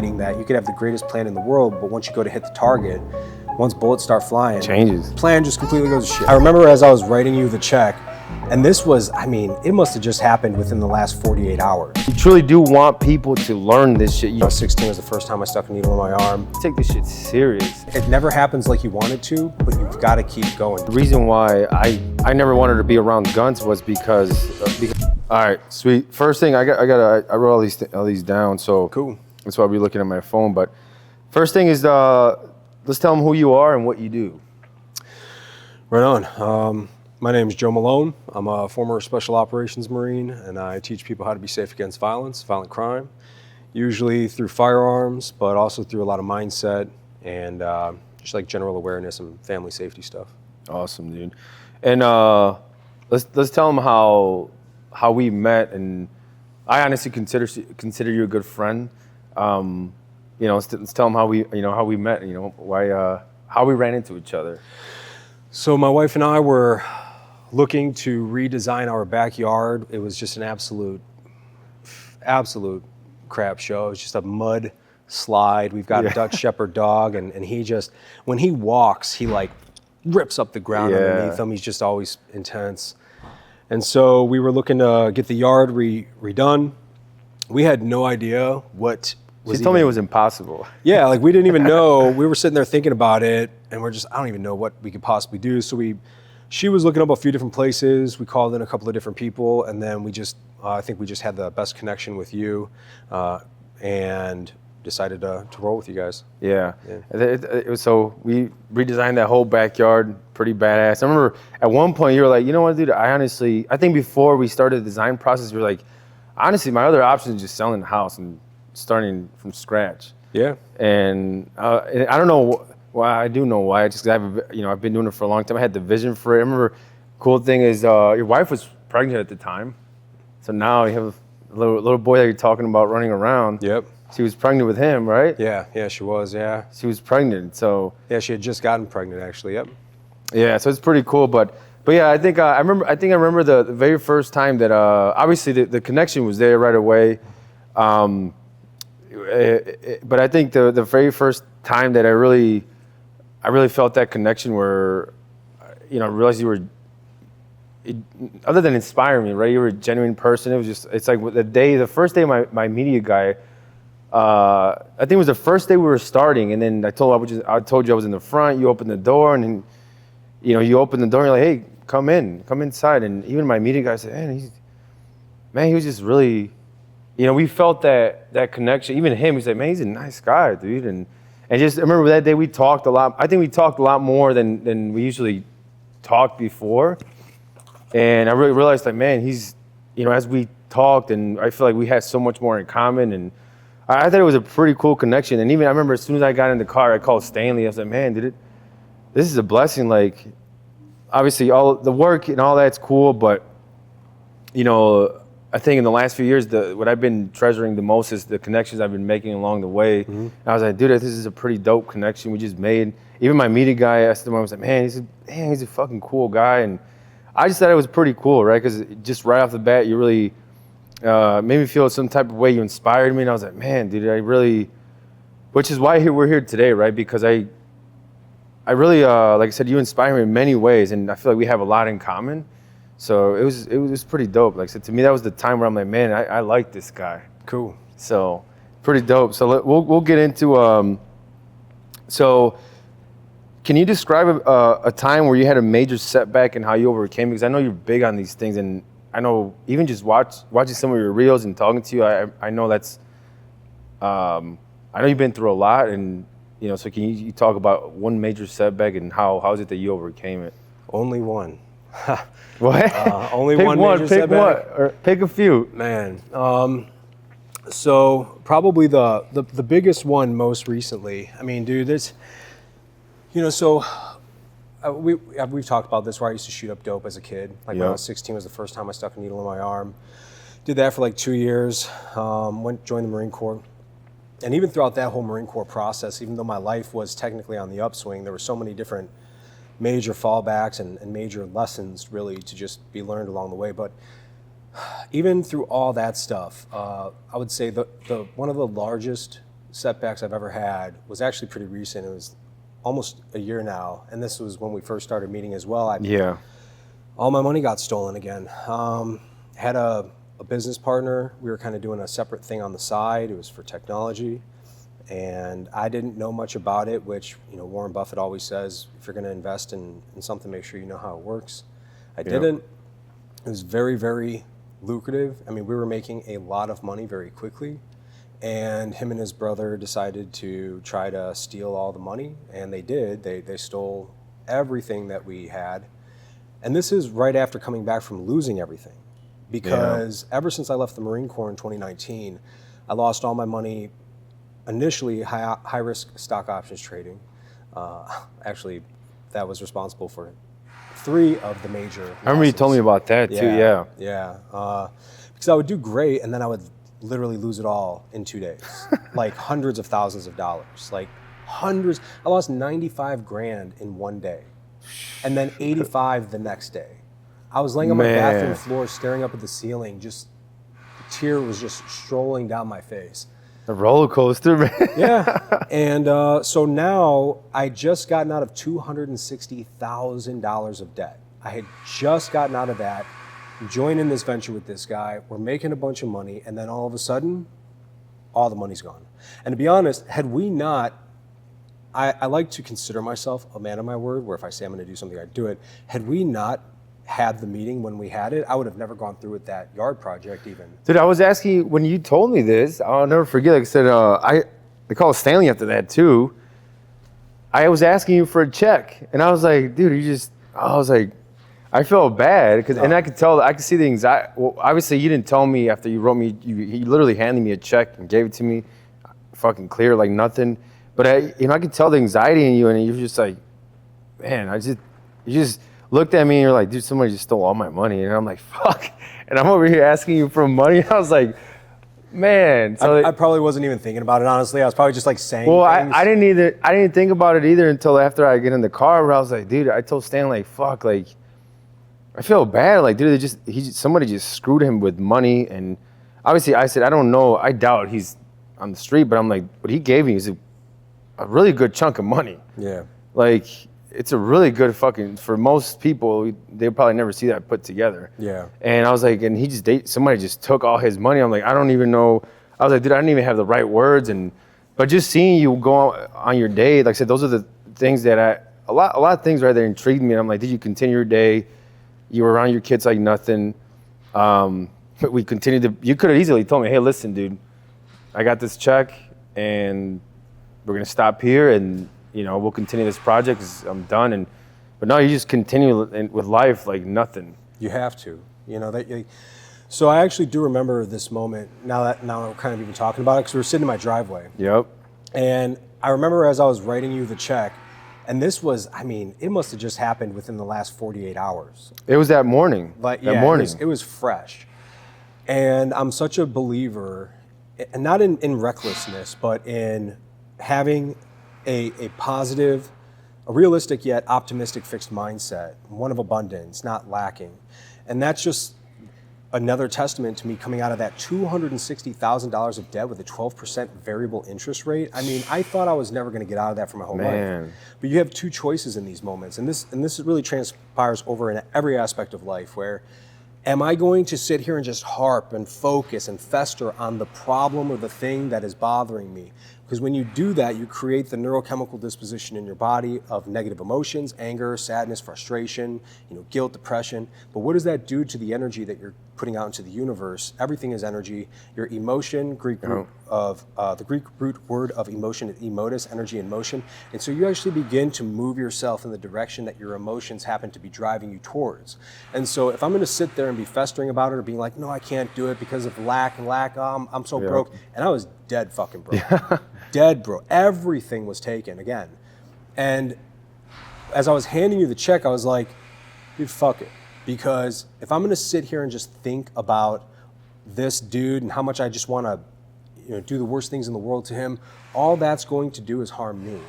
meaning that you could have the greatest plan in the world, but once you go to hit the target, once bullets start flying, changes. Plan just completely goes to shit. I remember as I was writing you the check, and this was, I mean, it must have just happened within the last 48 hours. You truly do want people to learn this shit. I was 16 was the first time I stuck a needle in my arm. Take this shit serious. It never happens like you want it to, but you've got to keep going. The reason why I never wanted to be around guns was because all right, sweet. First thing, I wrote all these down, so cool. That's why I'll be looking at my phone. But first thing is, let's tell them who you are and what you do. Right on. My name is Joe Malone. I'm a former Special Operations Marine, and I teach people how to be safe against violence, violent crime, usually through firearms, but also through a lot of mindset and just like general awareness and family safety stuff. Awesome, dude. And let's tell them how we met. And I honestly consider you a good friend. You know, let's tell them how we met. You know, why how we ran into each other. So my wife and I were looking to redesign our backyard. It was just an absolute crap show. It was just a mud slide. We've got a Dutch Shepherd dog, and he just, when he walks, he like rips up the ground underneath him. He's just always intense. And so we were looking to get the yard redone. We had no idea what was. She told me it was impossible. Yeah, like we didn't even know. We were sitting there thinking about it, and we're just, I don't even know what we could possibly do. So she was looking up a few different places. We called in a couple of different people, and then we just, I think we just had the best connection with you, and decided to roll with you guys. Yeah. So we redesigned that whole backyard, pretty badass. I remember at one point you were like, you know what, dude, I think before we started the design process, you were like, honestly, my other option is just selling the house and starting from scratch. Yeah. And I don't know why. I do know why. Just because I've been doing it for a long time. I had the vision for it. I remember, cool thing is your wife was pregnant at the time, so now you have a little boy that you're talking about running around. Yep. She was pregnant with him, right? Yeah, she was. Yeah. She was pregnant, so. Yeah, she had just gotten pregnant, actually. Yep. Yeah, so it's pretty cool, but yeah, I think I remember the very first time that obviously the connection was there right away. But I think the very first time that I really felt that connection where, I realized you were, other than inspiring me, right? You were a genuine person. It was just, it's like the first day my media guy, I think it was the first day we were starting, and then I told you I was in the front. You opened the door, and then, you opened the door, and you're like, hey, come inside. And even my media guy said, man, he was just really. We felt that connection. Even him, he's like, man, he's a nice guy, dude. And just, I remember that day we talked a lot. I think we talked a lot more than we usually talked before. And I really realized, like, man, he's, as we talked, and I feel like we had so much more in common. And I thought it was a pretty cool connection. And even I remember as soon as I got in the car, I called Stanley. I was like, man, this is a blessing. Like, obviously, all the work and all that's cool, but, I think in the last few years, what I've been treasuring the most is the connections I've been making along the way. Mm-hmm. And I was like, dude, this is a pretty dope connection we just made. Even my media guy asked him, I was like, man, he's a fucking cool guy. And I just thought it was pretty cool, right? Because just right off the bat, you really made me feel some type of way. You inspired me. And I was like, man, dude, which is why we're here today, right? Because I really, like I said, you inspire me in many ways. And I feel like we have a lot in common. So it was pretty dope. Like I said, to me, that was the time where I'm like, man, I like this guy. Cool. So pretty dope. So we'll get into. So can you describe a time where you had a major setback and how you overcame it? Because I know you're big on these things, and I know even just watching some of your reels and talking to you, I know that's. I know you've been through a lot, and so can you talk about one major setback and how is it that you overcame it? Only one. What? Only pick one one. major Pick setback. one, or pick a few. Man, so probably the biggest one most recently. I mean, dude, this, so we've talked about this. Where I used to shoot up dope as a kid. Like when I was 16 was the first time I stuck a needle in my arm. Did that for like 2 years. Joined the Marine Corps, and even throughout that whole Marine Corps process, even though my life was technically on the upswing, there were so many different major fallbacks and major lessons really to just be learned along the way. But even through all that stuff, I would say the one of the largest setbacks I've ever had was actually pretty recent. It was almost a year now, and this was when we first started meeting as well. Yeah. All my money got stolen again. Had a business partner. We were kind of doing a separate thing on the side. It was for technology, and I didn't know much about it, which, you know, Warren Buffett always says, if you're going to invest in something, make sure you know how it works. I didn't. It was very, very lucrative. I mean, we were making a lot of money very quickly, and him and his brother decided to try to steal all the money, and they did. They stole everything that we had. And this is right after coming back from losing everything, because ever since I left the Marine Corps in 2019, I lost all my money. Initially, high risk stock options trading. Actually, that was responsible for 3 of the major losses. I remember you told me about that too. Yeah. Yeah. Because I would do great, and then I would literally lose it all in 2 days, like hundreds of thousands of dollars, like hundreds. I lost 95 grand in 1 day, and then 85 the next day. I was laying on my bathroom floor, staring up at the ceiling, just a tear was just strolling down my face. A roller coaster, man. Yeah. And so now I just gotten out of $260,000 of debt. I had just gotten out of that, joined in this venture with this guy. We're making a bunch of money, and then all of a sudden, all the money's gone. And to be honest, had we not, I like to consider myself a man of my word, where if I say I'm going to do something, I do it. Had we not had the meeting when we had it, I would have never gone through with that yard project even. Dude, I was asking you, when you told me this, I'll never forget, like I said, I called Stanley after that too. I was asking you for a check, and I was like, dude, I felt bad, and I could tell, I could see the anxiety. Well, obviously you didn't tell me after you wrote me, he literally handed me a check and gave it to me, fucking clear, like nothing. But I could tell the anxiety in you, and you were just like, man, you just looked at me and you're like, dude, somebody just stole all my money. And I'm like, fuck. And I'm over here asking you for money. I was like, man. So I probably wasn't even thinking about it, honestly. I was probably just like saying things. I didn't think about it either until after I get in the car, where I was like, dude, I told Stan, like, fuck, like, I feel bad. Like, dude, somebody just screwed him with money. And obviously I said, I don't know. I doubt he's on the street, but I'm like, what he gave me is a really good chunk of money. Yeah. Like, it's a really good fucking, for most people, they probably never see that put together. Yeah. And I was like, and somebody just took all his money. I'm like, I don't even know. I was like, dude, I didn't even have the right words. But just seeing you go on your day, like I said, those are the things that a lot of things right there intrigued me. And I'm like, did you continue your day? You were around your kids like nothing. But we continued you could have easily told me, hey, listen, dude, I got this check and we're going to stop here, and we'll continue this project 'cause I'm done. But no, you just continue with life like nothing. You have to, So I actually do remember this moment now we're kind of even talking about it, because we were sitting in my driveway. Yep. And I remember as I was writing you the check, and this was, it must have just happened within the last 48 hours. It was that morning. It was fresh. And I'm such a believer, and not in recklessness, but in having a positive, a realistic yet optimistic fixed mindset, one of abundance, not lacking. And that's just another testament to me coming out of that $260,000 of debt with a 12% variable interest rate. I thought I was never going to get out of that for my whole life. But you have 2 choices in these moments, and this really transpires over in every aspect of life, where am I going to sit here and just harp and focus and fester on the problem or the thing that is bothering me? Because when you do that, you create the neurochemical disposition in your body of negative emotions, anger, sadness, frustration, guilt, depression. But what does that do to the energy that you're putting out into the universe? Everything is energy. Your emotion, the Greek root word of emotion is emotus, energy in motion. And so you actually begin to move yourself in the direction that your emotions happen to be driving you towards. And so if I'm going to sit there and be festering about it, or being like, no, I can't do it because of lack, I'm so broke. And I was dead fucking broke. Dead broke. Everything was taken again. And as I was handing you the check, I was like, dude, fuck it. Because if I'm going to sit here and just think about this dude and how much I just want to do the worst things in the world to him, all that's going to do is harm me.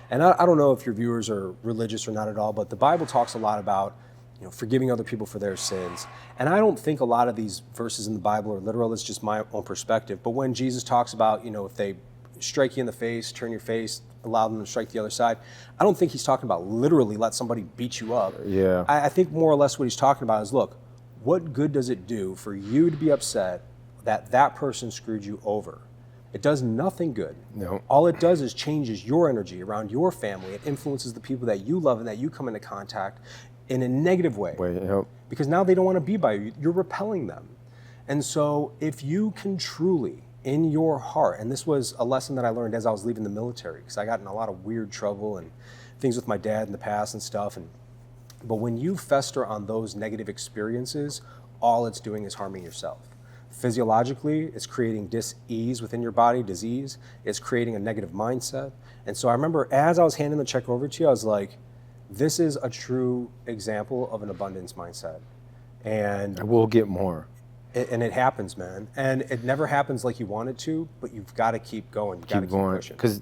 And I don't know if your viewers are religious or not at all, but the Bible talks a lot about forgiving other people for their sins. And I don't think a lot of these verses in the Bible are literal. It's just my own perspective. But when Jesus talks about, if they strike you in the face, turn your face, allow them to strike the other side. I don't think he's talking about literally let somebody beat you up. Yeah. I think more or less what he's talking about is, look, what good does it do for you to be upset that that person screwed you over? It does nothing good. No. All it does is changes your energy around your family. It influences the people that you love and that you come into contact in a negative way. Yep. Because now they don't want to be by you. You're repelling them. And so if you can truly, in your heart, and this was a lesson that I learned as I was leaving the military, because I got in a lot of weird trouble and things with my dad in the past and stuff. But when you fester on those negative experiences, all it's doing is harming yourself. Physiologically, it's creating dis-ease within your body, disease. It's creating a negative mindset. And so I remember as I was handing the check over to you, I was like, this is a true example of an abundance mindset. And We'll get more. it happens, man. And it never happens like you want it to, but you've got to keep going. You've got to keep pushing. Because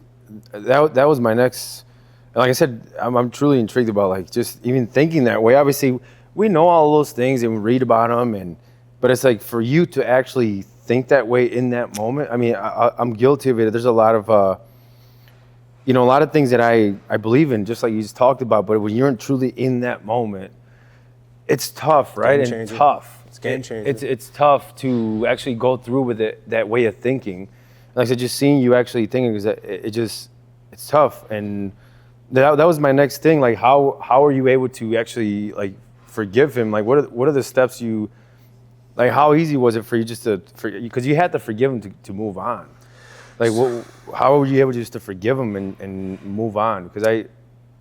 that was my next. Like I said, I'm truly intrigued about like just even thinking that way. Obviously, we know all those things and we read about them, but it's like for you to actually think that way in that moment. I mean, I'm guilty of it. There's a lot of, a lot of things that I believe in, just like you just talked about. But when you're truly in that moment, it's tough, right? Game changer. And tough. It's game changer. It's tough to actually go through with it, that way of thinking. Like I said, just seeing you actually thinking, because it's tough. And that was my next thing. Like, how are you able to actually like forgive him? Like, what are the steps you, like, how easy was it for you just to, because you had to forgive him to move on. Like, how were you able just to forgive him and move on? Because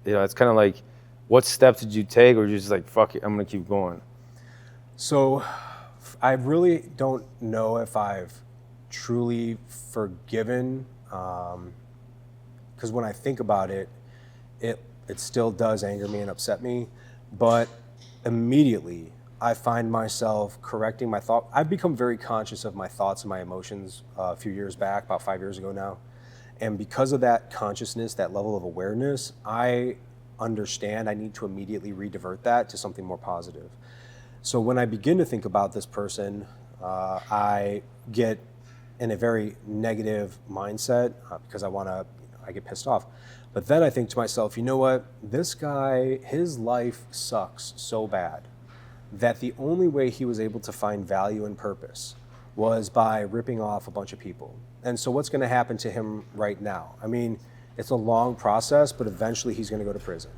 it's kind of like, what steps did you take, or just like, fuck it, I'm gonna keep going? So I really don't know if I've truly forgiven, because when I think about it, it still does anger me and upset me, but immediately I find myself correcting my thought. I've become very conscious of my thoughts and my emotions a few years back, about 5 years ago now. And because of that consciousness, that level of awareness, I understand I need to immediately redivert that to something more positive. So when I begin to think about this person, I get in a very negative mindset because I get pissed off. But then I think to myself, you know what? This guy, his life sucks so bad that the only way he was able to find value and purpose was by ripping off a bunch of people. And so what's going to happen to him right now? I mean, it's a long process, but eventually he's going to go to prison.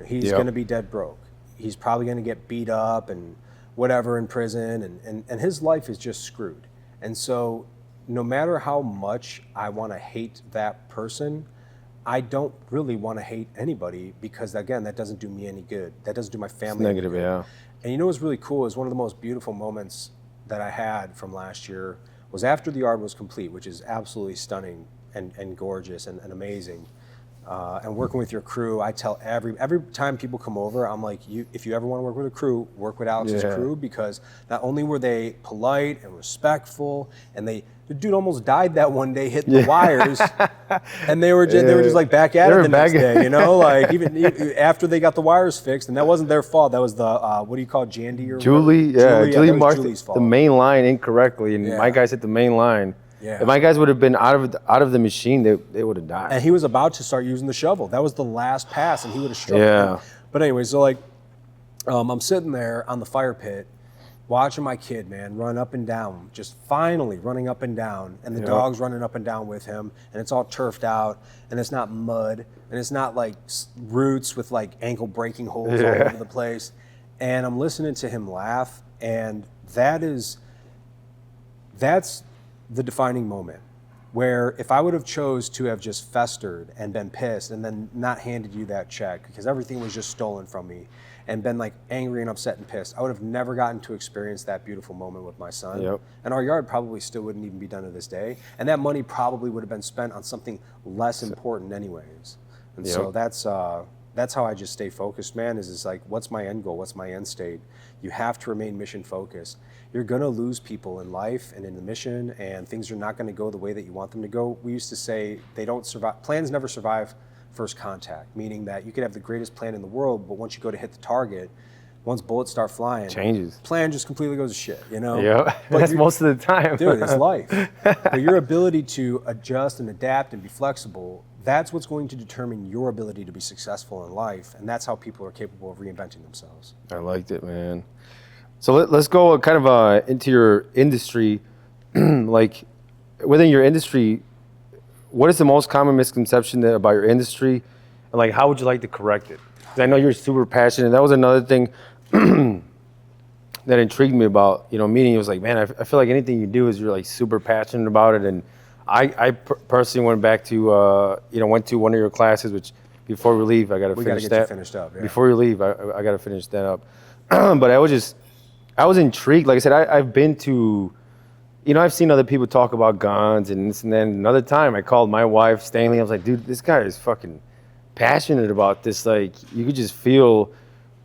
He's going to be dead broke. He's probably going to get beat up and whatever in prison, and his life is just screwed. And so no matter how much I want to hate that person, I don't really want to hate anybody, because again, that doesn't do me any good. That doesn't do my family any Negative, good. yeah. And you know what's really cool is one of the most beautiful moments that I had from last year was after the yard was complete, which is absolutely stunning and gorgeous and amazing. And working with your crew, I tell every time people come over, I'm like, if you ever want to work with a crew, work with Alex's crew, because not only were they polite and respectful, and the dude almost died that one day hitting the wires, and they were just like back at it the next day, like even after they got the wires fixed, and that wasn't their fault. That was the what do you call it, Jandy or Julie? Julie, Julie was marked Julie's fault. the main line incorrectly, and my guys hit the main line. Yeah. If my guys would have been out of the machine, they would have died. And he was about to start using the shovel. That was the last pass, and he would have struck. Yeah. But anyway, so like, I'm sitting there on the fire pit, watching my kid, man, run up and down, just finally running up and down, and the dog's running up and down with him, and it's all turfed out, and it's not mud, and it's not like roots with like ankle breaking holes all over the place. And I'm listening to him laugh, and that's the defining moment, where if I would have chose to have just festered and been pissed and then not handed you that check because everything was just stolen from me, and been like angry and upset and pissed, I would have never gotten to experience that beautiful moment with my son. Yep. And our yard probably still wouldn't even be done to this day. And that money probably would have been spent on something less important anyways. And so that's how I just stay focused, man, is like, what's my end goal? What's my end state? You have to remain mission focused. You're gonna lose people in life and in the mission, and things are not gonna go the way that you want them to go. We used to say they don't survive, plans never survive first contact, meaning that you could have the greatest plan in the world, but once you go to hit the target, once bullets start flying, changes. Plan just completely goes to shit, you know? Yeah, that's most of the time. Dude, it's life. But your ability to adjust and adapt and be flexible, that's what's going to determine your ability to be successful in life. And that's how people are capable of reinventing themselves. I liked it, man. So let's go kind of into your industry. Like, within your industry, what is the most common misconception about your industry? And like, how would you like to correct it? 'Cause I know you're super passionate. That was another thing that intrigued me about, meeting you. Was like, man, I feel like anything you do is you're like super passionate about it. And I personally went back to, went to one of your classes, which before we leave, I got to finish get that. You finished up, yeah. Before you leave, I got to finish that up. But I was intrigued. Like I said, I've been to, I've seen other people talk about guns and this and then. Another time I called my wife, Stanley. I was like, dude, this guy is fucking passionate about this. Like, you could just feel,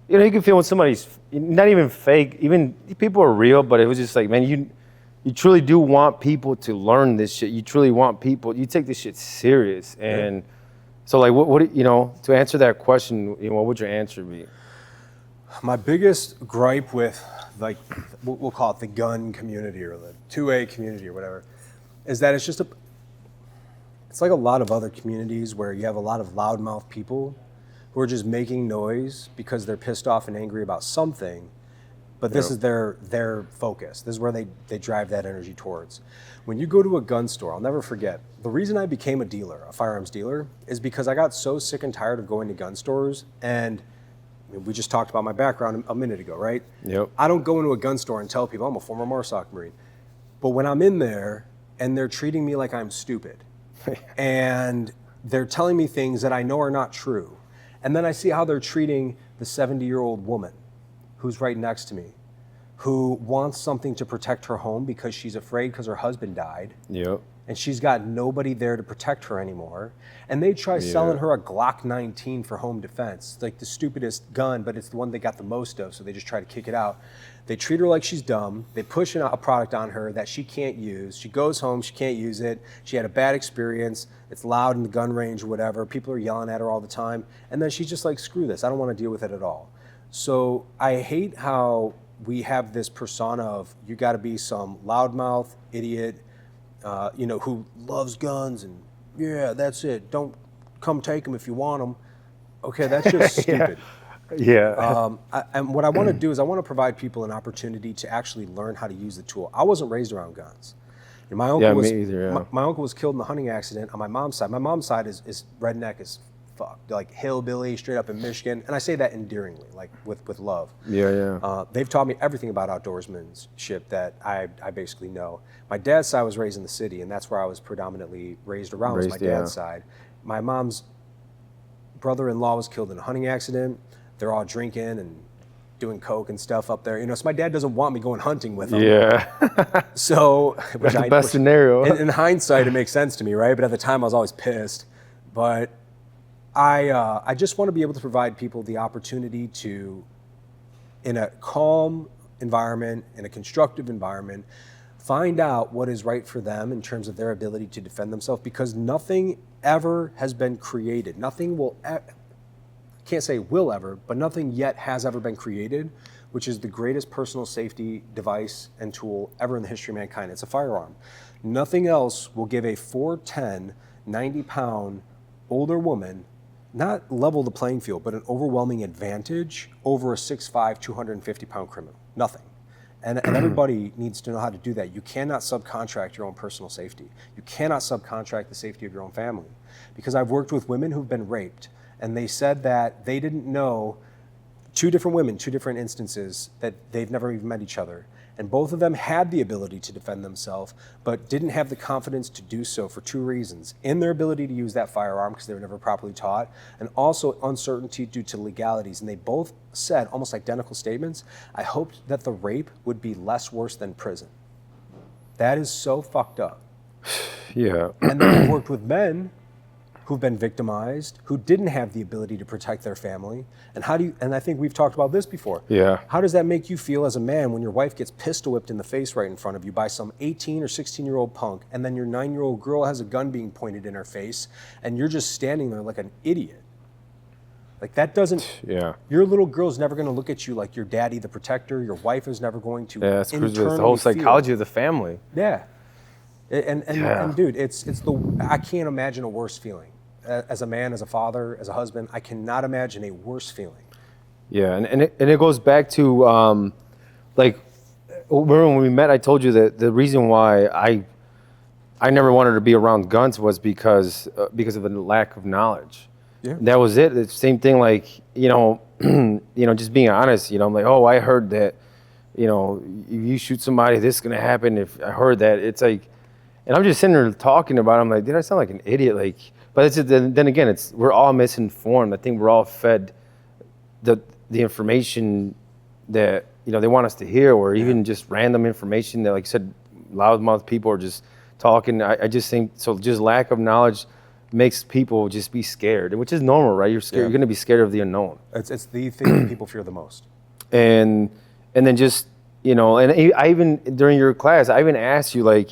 you can feel when somebody's not even fake, even people are real, but it was just like, man, you truly do want people to learn this shit. You truly want people, you take this shit serious. And so like, what to answer that question, what would your answer be? My biggest gripe with, like, we'll call it the gun community or the 2A community or whatever, is that it's like a lot of other communities where you have a lot of loudmouth people who are just making noise because they're pissed off and angry about something, but this is their focus. This is where they drive that energy towards. When you go to a gun store, I'll never forget, the reason I became a firearms dealer, is because I got so sick and tired of going to gun stores. And we just talked about my background a minute ago, right? Yep. I don't go into a gun store and tell people I'm a former MARSOC Marine. But when I'm in there and they're treating me like I'm stupid and they're telling me things that I know are not true, and then I see how they're treating the 70-year-old woman who's right next to me, who wants something to protect her home because she's afraid because her husband died. Yep. And she's got nobody there to protect her anymore. And they try selling her a Glock 19 for home defense. It's like the stupidest gun, but it's the one they got the most of, so they just try to kick it out. They treat her like she's dumb. They push a product on her that she can't use. She goes home, she can't use it. She had a bad experience. It's loud in the gun range or whatever. People are yelling at her all the time. And then she's just like, screw this. I don't want to deal with it at all. So I hate how we have this persona of you got to be some loudmouth idiot, who loves guns and yeah, that's it. Don't come take them if you want them. Okay, that's just stupid. Yeah. And what I want to do is I want to provide people an opportunity to actually learn how to use the tool. I wasn't raised around guns. And my uncle was me either, yeah. my uncle was killed in a hunting accident on my mom's side. My mom's side is redneck as fuck, like hillbilly, straight up in Michigan. And I say that endearingly, like with love. Yeah. They've taught me everything about outdoorsmanship that I basically know. My dad's side was raised in the city, and that's where I was predominantly raised around, was my dad's side. My mom's brother-in-law was killed in a hunting accident. They're all drinking and doing coke and stuff up there. So my dad doesn't want me going hunting with him. Yeah. So, that's the best scenario. In hindsight, it makes sense to me, right? But at the time, I was always pissed. But I just want to be able to provide people the opportunity to, in a calm environment, in a constructive environment, find out what is right for them in terms of their ability to defend themselves, because nothing ever has been created. Nothing will, can't say will ever, but nothing yet has ever been created, which is the greatest personal safety device and tool ever in the history of mankind. It's a firearm. Nothing else will give a 4'10", 90-pound older woman not level the playing field, but an overwhelming advantage over a 6'5", 250-pound criminal. Nothing. And everybody needs to know how to do that. You cannot subcontract your own personal safety. You cannot subcontract the safety of your own family. Because I've worked with women who've been raped, and they said that they didn't know, two different women, two different instances, that they've never even met each other. And both of them had the ability to defend themselves, but didn't have the confidence to do so for two reasons. In their ability to use that firearm, because they were never properly taught, and also uncertainty due to legalities. And they both said almost identical statements. I hoped that the rape would be less worse than prison. That is so fucked up. Yeah. And then I've worked with men who've been victimized, who didn't have the ability to protect their family. And and I think we've talked about this before. Yeah. How does that make you feel as a man when your wife gets pistol whipped in the face right in front of you by some 18 or 16-year-old punk, and then your 9-year-old girl has a gun being pointed in her face, and you're just standing there like an idiot? Like that doesn't, Yeah. your little girl's never going to look at you like your daddy, the protector. Your wife is never going to Yeah, that's crazy. It's internally the whole psychology feel. of the family. Yeah. Yeah. And dude, I can't imagine a worse feeling. As a man, as a father, as a husband, I cannot imagine a worse feeling. Yeah, and it goes back to like, remember when we met, I told you that the reason why I never wanted to be around guns was because of the lack of knowledge. Yeah. And that was it. It's the same thing, like, just being honest. I'm like, oh, I heard that, if you shoot somebody, this is gonna happen. If I heard that, it's like, and I'm just sitting there talking about it. I'm like, did I sound like an idiot? Like, but then again, we're all misinformed. I think we're all fed the information that they want us to hear, or even just random information that, like you said, loudmouth people are just talking. I just think so. Just lack of knowledge makes people just be scared, which is normal, right? You're scared. Yeah. You're going to be scared of the unknown. It's the thing that people fear the most. And then just and I even during your class, I even asked you, like,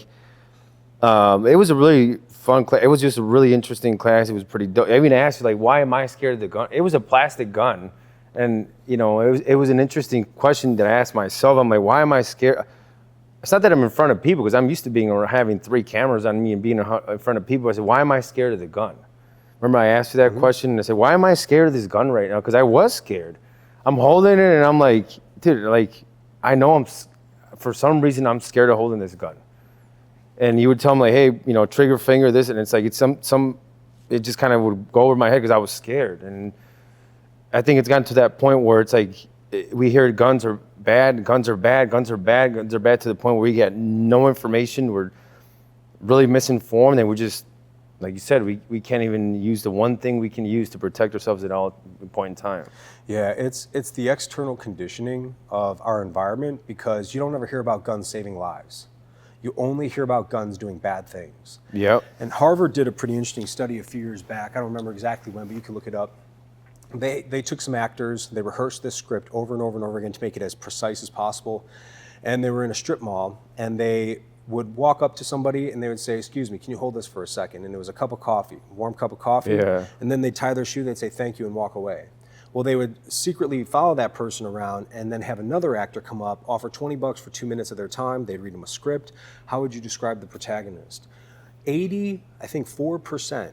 it was a really fun class. It was just a really interesting class. It was pretty dope. I even asked you, like, why am I scared of the gun? It was a plastic gun. And, it was an interesting question that I asked myself. I'm like, why am I scared? It's not that I'm in front of people, because I'm used to having 3 cameras on me and being in front of people. I said, why am I scared of the gun? Remember I asked you that question, and I said, why am I scared of this gun right now? Because I was scared. I'm holding it, and I'm like, dude, like, I know for some reason I'm scared of holding this gun. And you would tell me, like, hey, trigger finger this, and it's like, it's it just kind of would go over my head because I was scared. And I think it's gotten to that point where it's like we hear guns are bad, guns are bad, guns are bad, guns are bad, to the point where we get no information. We're really misinformed, and we just, like you said, we can't even use the one thing we can use to protect ourselves at all point in time. Yeah, it's the external conditioning of our environment, because you don't ever hear about guns saving lives. You only hear about guns doing bad things. Yep. And Harvard did a pretty interesting study a few years back. I don't remember exactly when, but you can look it up. They took some actors, they rehearsed this script over and over and over again to make it as precise as possible. And they were in a strip mall, and they would walk up to somebody and they would say, excuse me, can you hold this for a second? And it was a cup of coffee, warm cup of coffee. Yeah. And then they'd tie their shoe, they'd say thank you and walk away. Well, they would secretly follow that person around and then have another actor come up, offer $20 for 2 minutes of their time. They'd read them a script. How would you describe the protagonist? 4%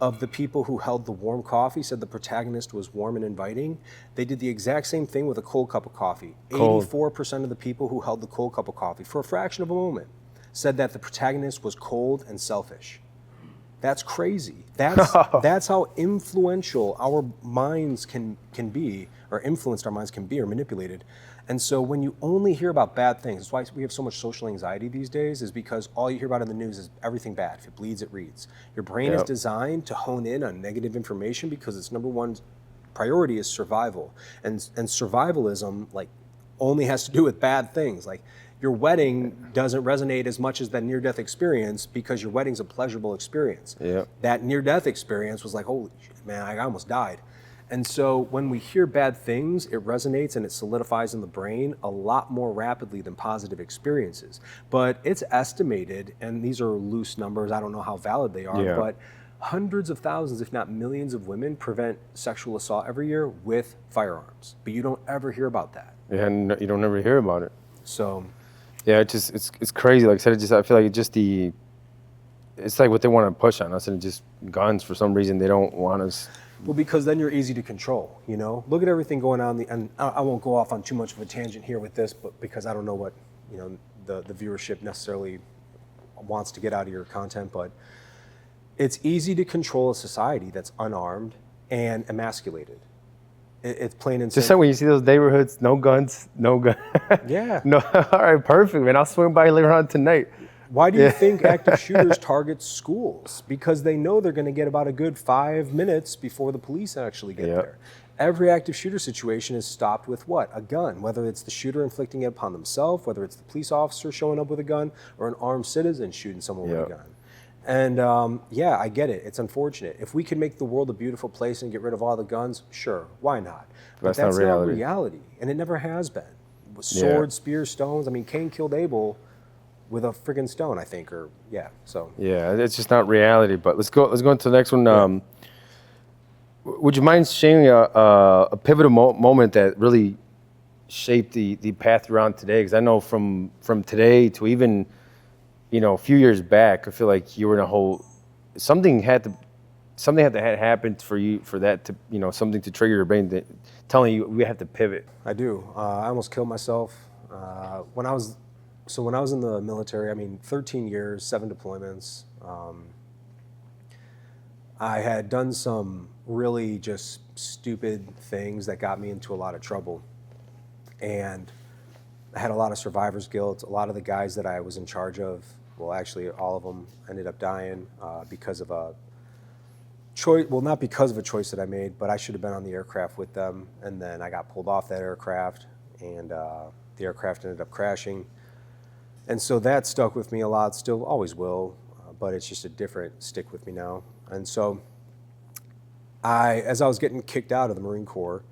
of the people who held the warm coffee said the protagonist was warm and inviting. They did the exact same thing with a cold cup of coffee. Cold. 84% of the people who held the cold cup of coffee, for a fraction of a moment, said that the protagonist was cold and selfish. That's crazy. That's how influential our minds can be, or influenced our minds can be, or manipulated. And so when you only hear about bad things, that's why we have so much social anxiety these days, is because all you hear about in the news is everything bad. If it bleeds, it reads. Your brain is designed to hone in on negative information because its number one priority is survival. And survivalism, like, only has to do with bad things. Like, your wedding doesn't resonate as much as that near-death experience, because your wedding's a pleasurable experience. Yep. That near-death experience was like, holy shit, man, I almost died. And so when we hear bad things, it resonates and it solidifies in the brain a lot more rapidly than positive experiences. But it's estimated, and these are loose numbers, I don't know how valid they are, but hundreds of thousands, if not millions of women prevent sexual assault every year with firearms. But you don't ever hear about that. Yeah, and you don't ever hear about it. So, yeah, it's crazy. Like I said, I feel like it's like what they want to push on us, and just guns, for some reason they don't want us. well, because then you're easy to control, Look at everything going on, and I won't go off on too much of a tangent here with this, but because I don't know what, the viewership necessarily wants to get out of your content, but it's easy to control a society that's unarmed and emasculated. It's plain and simple. Just like when you see those neighborhoods, no guns, no gun. Yeah. No, all right, perfect, man. I'll swing by later on tonight. Why do you think active shooters target schools? Because they know they're going to get about a good 5 minutes before the police actually get there. Every active shooter situation is stopped with what? A gun, whether it's the shooter inflicting it upon themselves, whether it's the police officer showing up with a gun, or an armed citizen shooting someone with a gun. And I get it. It's unfortunate. If we could make the world a beautiful place and get rid of all the guns, sure, why not? But that's not reality, and it never has been. With swords, spears, stones. I mean, Cain killed Abel with a friggin' stone, I think, so. Yeah, it's just not reality. But let's go into the next one. Would you mind sharing a pivotal moment that really shaped the path you're on today? Because I know from today to even a few years back, I feel like you were in a whole something had to had happened for you for that to something to trigger your brain that telling you we have to pivot. I do. I almost killed myself when I was. So when I was in the military, I mean, 13 years, 7 deployments. I had done some really just stupid things that got me into a lot of trouble, and I had a lot of survivor's guilt. A lot of the guys that I was in charge of, well, actually, all of them ended up dying because of a choice. Well, not because of a choice that I made, but I should have been on the aircraft with them, and then I got pulled off that aircraft, and the aircraft ended up crashing. And so that stuck with me a lot, still always will, but it's just a different stick with me now. And so as I was getting kicked out of the Marine Corps,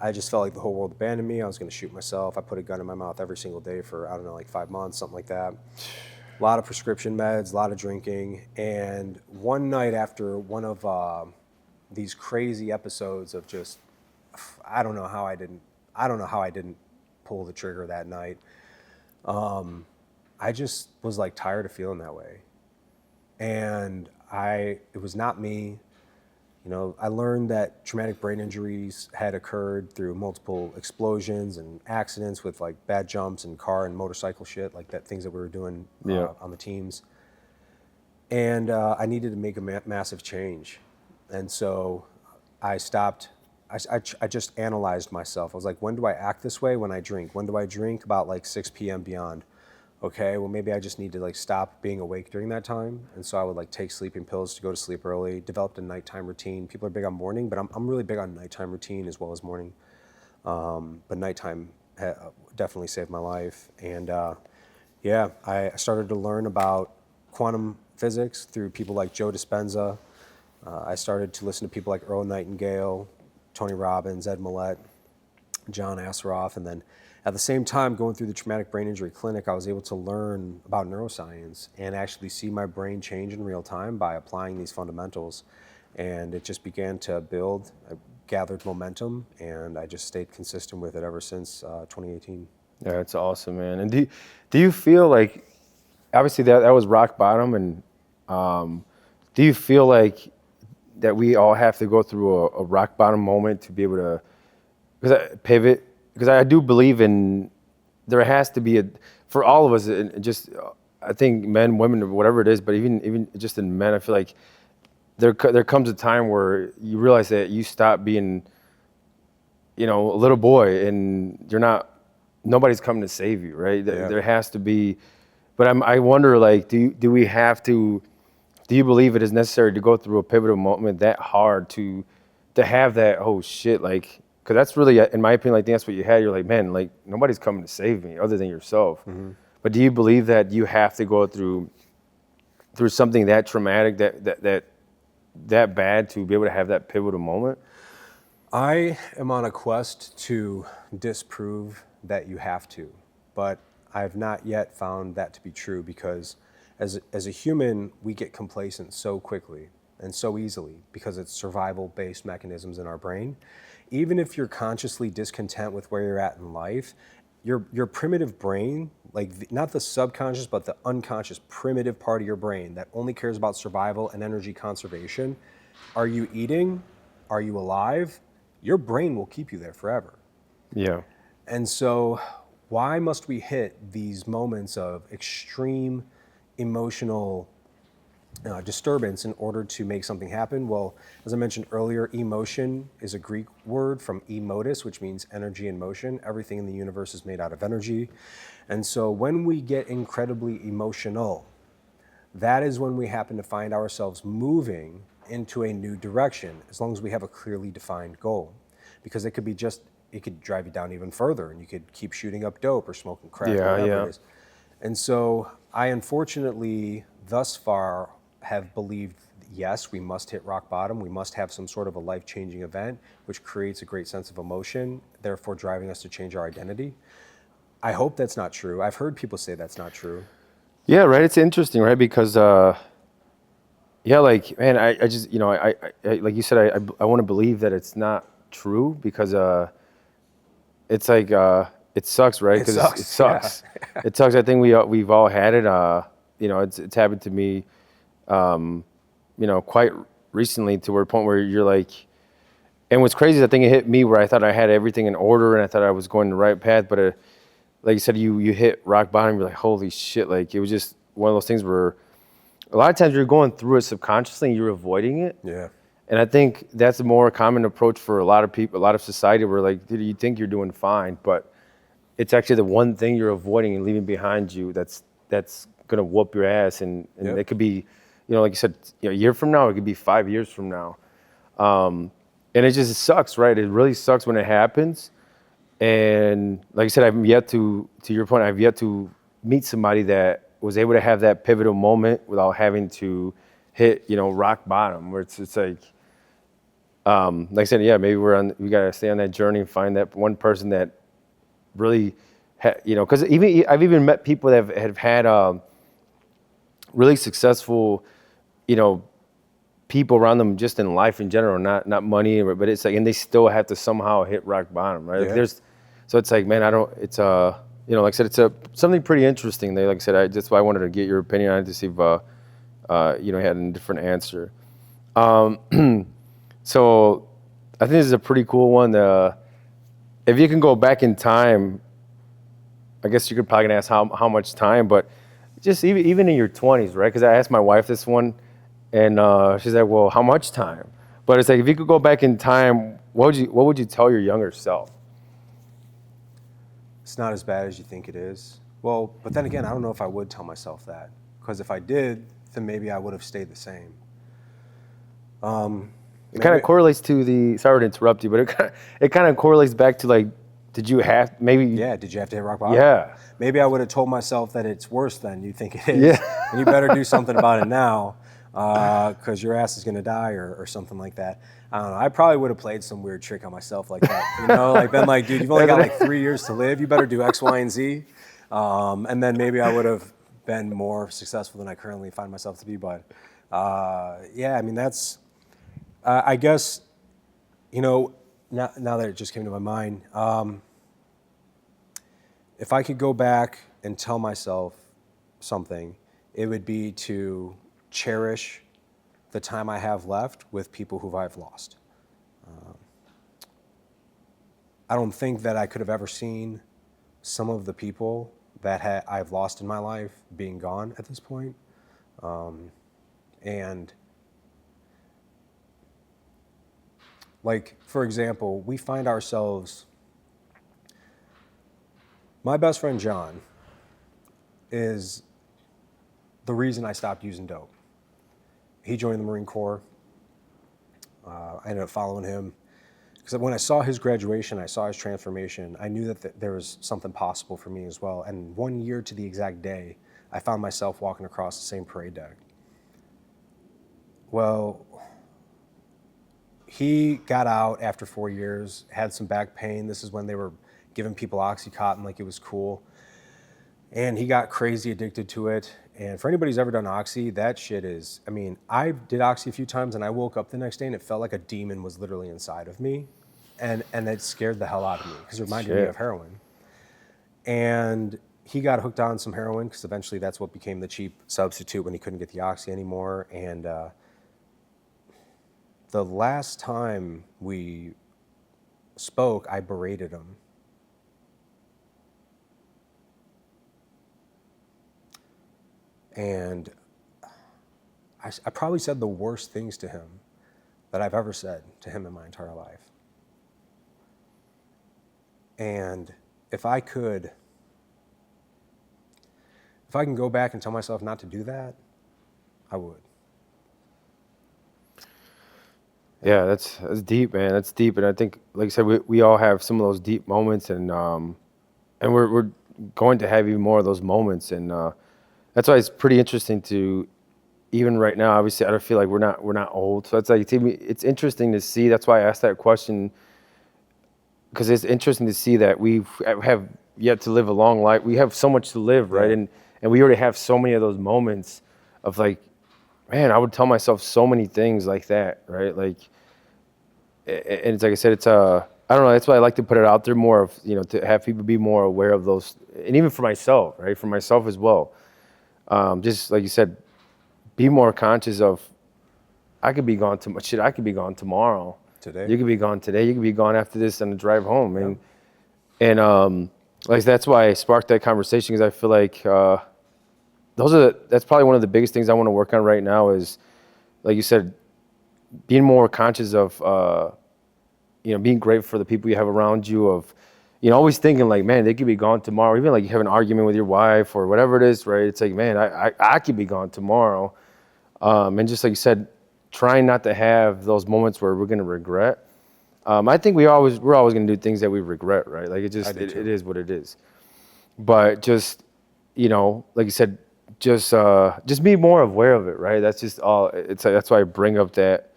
I just felt like the whole world abandoned me. I was going to shoot myself. I put a gun in my mouth every single day for, I don't know, like 5 months, something like that. A lot of prescription meds, a lot of drinking. And one night after one of these crazy episodes of just, I don't know how I didn't pull the trigger that night. I just was like tired of feeling that way. And it was not me. I learned that traumatic brain injuries had occurred through multiple explosions and accidents with like bad jumps and car and motorcycle shit, like that things that we were doing on the teams. And I needed to make a massive change. And so I stopped. I just analyzed myself. I was like, when do I act this way? When I drink. When do I drink? About like 6 p.m. beyond. Okay, well maybe I just need to like stop being awake during that time. And so I would like take sleeping pills to go to sleep early, developed a nighttime routine. People are big on morning, but I'm really big on nighttime routine as well as morning. But nighttime definitely saved my life. And I started to learn about quantum physics through people like Joe Dispenza. I started to listen to people like Earl Nightingale, Tony Robbins, Ed Millett, John Asseroff, and then at the same time going through the traumatic brain injury clinic, I was able to learn about neuroscience and actually see my brain change in real time by applying these fundamentals. And it just began to build. I gathered momentum, and I just stayed consistent with it ever since 2018. Yeah, it's awesome, man. And do you feel like, obviously that was rock bottom, and do you feel like that we all have to go through a rock bottom moment to be able to pivot? Because I do believe there has to be for all of us, I think men, women, whatever it is, but even just in men, I feel like there comes a time where you realize that you stop being, a little boy, and nobody's coming to save you, right? Yeah. There has to be, but I wonder, like, do we have to? Do you believe it is necessary to go through a pivotal moment that hard to have that, oh shit, like? Because that's really, in my opinion, like that's what you had. You're like, man, like nobody's coming to save me other than yourself. Mm-hmm. But do you believe that you have to go through something that traumatic, that bad to be able to have that pivotal moment? I am on a quest to disprove that you have to, but I've not yet found that to be true because as a human, we get complacent so quickly and so easily because it's survival-based mechanisms in our brain. Even if you're consciously discontent with where you're at in life, your primitive brain, like not the subconscious, but the unconscious primitive part of your brain that only cares about survival and energy conservation, are you eating? Are you alive? Your brain will keep you there forever. Yeah. And so why must we hit these moments of extreme emotional disturbance in order to make something happen? Well, as I mentioned earlier, emotion is a Greek word from emotus, which means energy and motion. Everything in the universe is made out of energy. And so when we get incredibly emotional, that is when we happen to find ourselves moving into a new direction, as long as we have a clearly defined goal. Because it could drive you down even further, and you could keep shooting up dope or smoking crack or whatever it is. And so I unfortunately, thus far, have believed, yes, we must hit rock bottom. We must have some sort of a life-changing event, which creates a great sense of emotion, therefore driving us to change our identity. I hope that's not true. I've heard people say that's not true. Yeah, right. It's interesting, right? Because Yeah, like man, I just I like you said, I want to believe that it's not true because it's like it sucks, right? It Because it sucks. Yeah. sucks. It sucks. I think we've all had it. It's happened to me, quite recently to where a point where you're like, and what's crazy is I think it hit me where I thought I had everything in order and I thought I was going the right path, but like you said, you hit rock bottom. You're like, holy shit! Like it was just one of those things where a lot of times you're going through it subconsciously and you're avoiding it. Yeah. And I think that's a more common approach for a lot of people, a lot of society, where like, dude, you think you're doing fine, but it's actually the one thing you're avoiding and leaving behind you that's gonna whoop your ass. And Yep. it could be, like you said, a year from now, it could be 5 years from now. And it just sucks, right? It really sucks when it happens. And like I said, to your point, I've yet to meet somebody that was able to have that pivotal moment without having to hit, rock bottom, where it's like I said, yeah, maybe we gotta stay on that journey and find that one person that really, because I've even met people that have had really successful, people around them just in life in general, not money, but it's like, and they still have to somehow hit rock bottom, right? Yeah. So it's like, man, like I said, something pretty interesting. Like I said, that's why I wanted to get your opinion on it to see if, you had a different answer. So I think this is a pretty cool one. If you can go back in time, I guess you could probably gonna ask how much time, but just even in your 20s, right? Because I asked my wife this one, and she's like, "Well, how much time?" But it's like, if you could go back in time, what would you tell your younger self? It's not as bad as you think it is. Well, but then again, I don't know if I would tell myself that, because if I did, then maybe I would have stayed the same. It kind of correlates to sorry to interrupt you, but it kind of correlates back to like, did you have maybe? Yeah, did you have to hit rock bottom? Yeah. Maybe I would have told myself that it's worse than you think it is. Yeah. And you better do something about it now, because your ass is going to die or something like that. I don't know. I probably would have played some weird trick on myself like that. Like been like, dude, you've only got like 3 years to live. You better do X, Y, and Z. And then maybe I would have been more successful than I currently find myself to be. But yeah, I mean, that's, I guess, now that it just came to my mind, if I could go back and tell myself something, it would be to cherish the time I have left with people who I've lost. I don't think that I could have ever seen some of the people that I've lost in my life being gone at this point. And like, for example, we find ourselves, my best friend John is the reason I stopped using dope. He joined the Marine Corps. I ended up following him because when I saw his graduation, I saw his transformation, I knew that there was something possible for me as well. And 1 year to the exact day, I found myself walking across the same parade deck. Well, he got out after 4 years, had some back pain. This is when they were giving people Oxycontin like it was cool. And he got crazy addicted to it. And for anybody who's ever done Oxy, that shit is, I mean, I did Oxy a few times and I woke up the next day and it felt like a demon was literally inside of me. And it scared the hell out of me because it reminded me of heroin. And he got hooked on some heroin because eventually that's what became the cheap substitute when he couldn't get the Oxy anymore. And the last time we spoke, I berated him. And I probably said the worst things to him that I've ever said to him in my entire life. And if I can go back and tell myself not to do that, I would. Yeah, that's deep, man. That's deep, and I think, like I said, we all have some of those deep moments, and we're going to have even more of those moments, and that's why it's pretty interesting to, even right now. Obviously, I don't feel like we're not old, so it's like, to me, it's interesting to see. That's why I asked that question, because it's interesting to see that we have yet to live a long life. We have so much to live, right? Yeah. And we already have so many of those moments of like, man, I would tell myself so many things like that, right? Like, and it's like I said, it's I don't know. That's why I like to put it out there more of, to have people be more aware of those, and even for myself, right? For myself as well. Just like you said, be more conscious of, I could be gone shit, I could be gone tomorrow. Today. You could be gone today. You could be gone after this on the drive home. And like that's why I sparked that conversation, because I feel like that's probably one of the biggest things I want to work on right now is, like you said, being more conscious of being grateful for the people you have around you, of always thinking like, man, they could be gone tomorrow. Even like you have an argument with your wife or whatever it is, right? It's like, man, I could be gone tomorrow. And just like you said, trying not to have those moments where we're going to regret. I think we're always going to do things that we regret, right? Like it is what it is. But just, like you said, just be more aware of it, right? That's just all. That's why I bring up that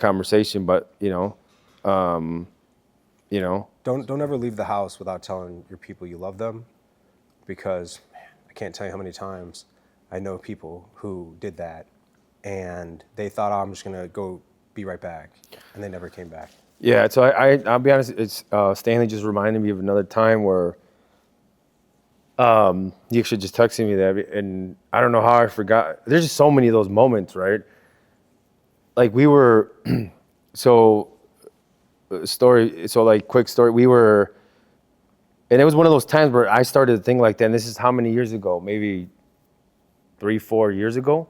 conversation. But Don't ever leave the house without telling your people you love them, because man, I can't tell you how many times I know people who did that and they thought, oh, I'm just gonna go be right back, and they never came back. Yeah, so I'll be honest. It's Stanley just reminded me of another time where he actually just texted me that, and I don't know how I forgot. There's just so many of those moments, right? Like we were, quick story. We were, and it was one of those times where I started to think like that. And this is how many years ago? Maybe 3-4 years ago.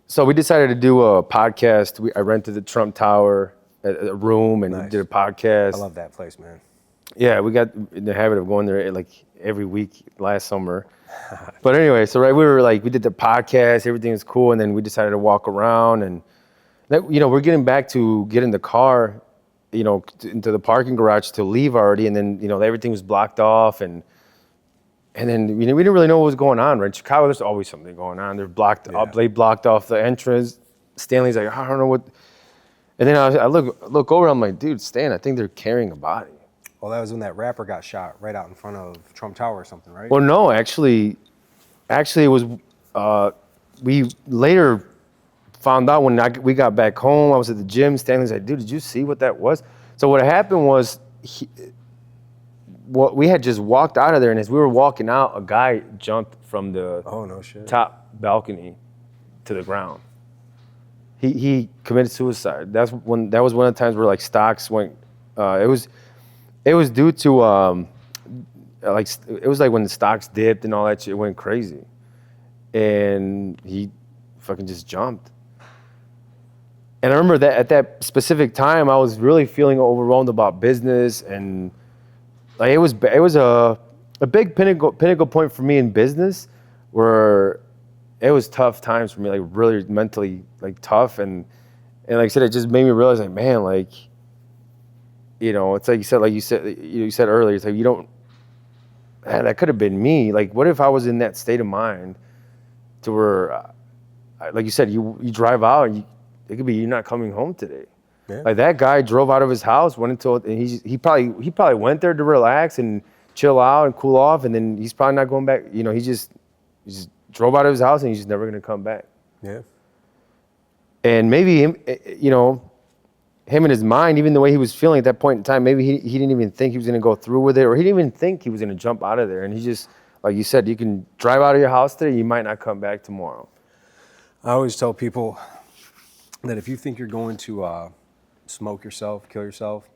So we decided to do a podcast. I rented the Trump Tower, a room, and Nice. did a podcast. I love that place, man. Yeah, we got in the habit of going there like every week last summer. But anyway, so right, we did the podcast, everything was cool, and then we decided to walk around, and we're getting back to get in the car, into the parking garage to leave already, and then everything was blocked off, and then we didn't really know what was going on, right? In Chicago, there's always something going on. They're blocked up, they blocked off the entrance. Stanley's like, I don't know what, and then I look over, I'm like, dude, Stan, I think they're carrying a body. Well, that was when that rapper got shot right out in front of Trump Tower or something, right? Well, no, actually it was, we later found out when we got back home. I was at the gym. Stanley's like, dude, did you see what that was? So what happened was, we had just walked out of there, and as we were walking out, a guy jumped from the top balcony to the ground. He committed suicide. That was one of the times where like stocks went. It was due to it was like when the stocks dipped and all that shit went crazy, and he fucking just jumped. And I remember that at that specific time, I was really feeling overwhelmed about business, and like it was a big pinnacle point for me in business, where it was tough times for me, like really mentally like tough, and like I said, it just made me realize like, man, like, it's like you said earlier, it's like man, that could have been me. Like, what if I was in that state of mind to where, like you said, you drive out and it could be you're not coming home today. Yeah. Like that guy drove out of his house, went into it, and he probably went there to relax and chill out and cool off, and then he's probably not going back. He just drove out of his house and he's just never gonna come back. Yeah. And maybe him in his mind, even the way he was feeling at that point in time, maybe he didn't even think he was gonna go through with it, or he didn't even think he was gonna jump out of there. And he just, like you said, you can drive out of your house today, you might not come back tomorrow. I always tell people that if you think you're going to smoke yourself, kill yourself,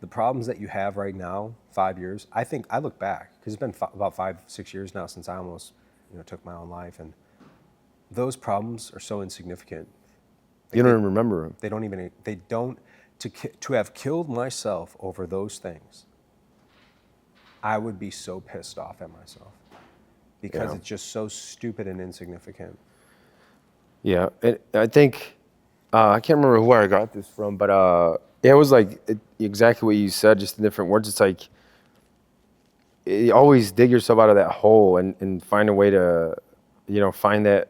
the problems that you have right now, 5 years, I look back, because it's been about 5-6 years now since I almost took my own life, and those problems are so insignificant. You don't even remember them. They don't, to have killed myself over those things, I would be so pissed off at myself, because it's just so stupid and insignificant. Yeah, and I think, I can't remember where I got this from, but it was like exactly what you said, just in different words. It's like, you always dig yourself out of that hole and find a way to, find that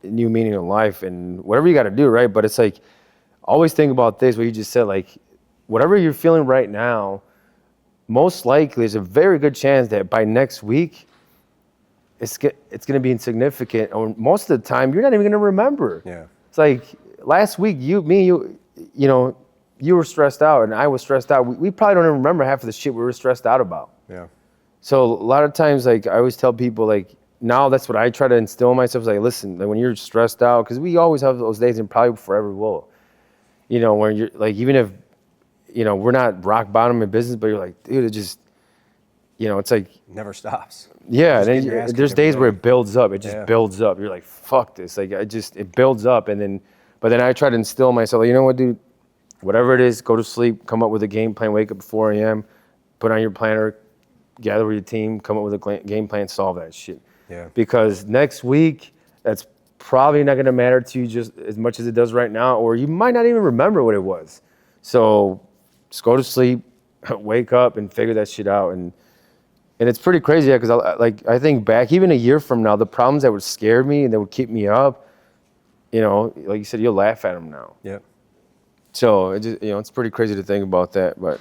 new meaning in life and whatever you got to do, right? But it's like, always think about this, what you just said, like, whatever you're feeling right now, most likely there's a very good chance that by next week, it's going to be insignificant. Or most of the time, you're not even going to remember. Yeah. It's like last week, you know, you were stressed out and I was stressed out. We probably don't even remember half of the shit we were stressed out about. Yeah. So a lot of times, like I always tell people, like now that's what I try to instill in myself. Is like, listen, like when you're stressed out, because we always have those days and probably forever will. You know, when you're like, even if, you know, we're not rock bottom in business, but you're like, dude, it just, you know, it's like, Never stops. yeah. Just And getting your ass then there's kicked every days where day. it builds up. It just Yeah. builds up. You're like, fuck this. Like it builds up. But then I try to instill in myself, like, you know what, dude, whatever it is, go to sleep, come up with a game plan, wake up at 4 a.m., put on your planner, gather with your team, come up with a game plan, solve that shit. Yeah. Because next week, that's probably not going to matter to you just as much as it does right now, or you might not even remember what it was. So just go to sleep, wake up, and figure that shit out. And it's pretty crazy, yeah, because I think back, even a year from now, the problems that would scare me and that would keep me up, you know, like you said, you'll laugh at them now. Yeah. So it just, you know, it's pretty crazy to think about that. But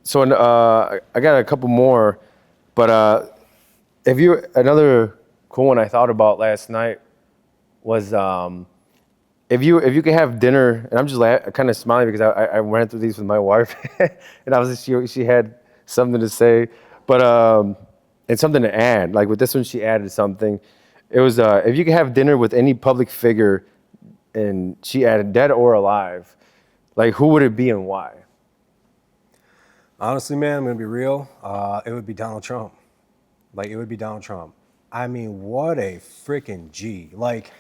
so I got a couple more, but another cool one I thought about last night was if you could have dinner, and I'm just kind of smiling because I ran through these with my wife, and she had something to say, but and something to add. Like with this one, she added something. It was if you could have dinner with any public figure, and she added dead or alive, like who would it be and why? Honestly, man, I'm gonna be real. It would be Donald Trump. Like, it would be Donald Trump. I mean, what a freaking G. Like,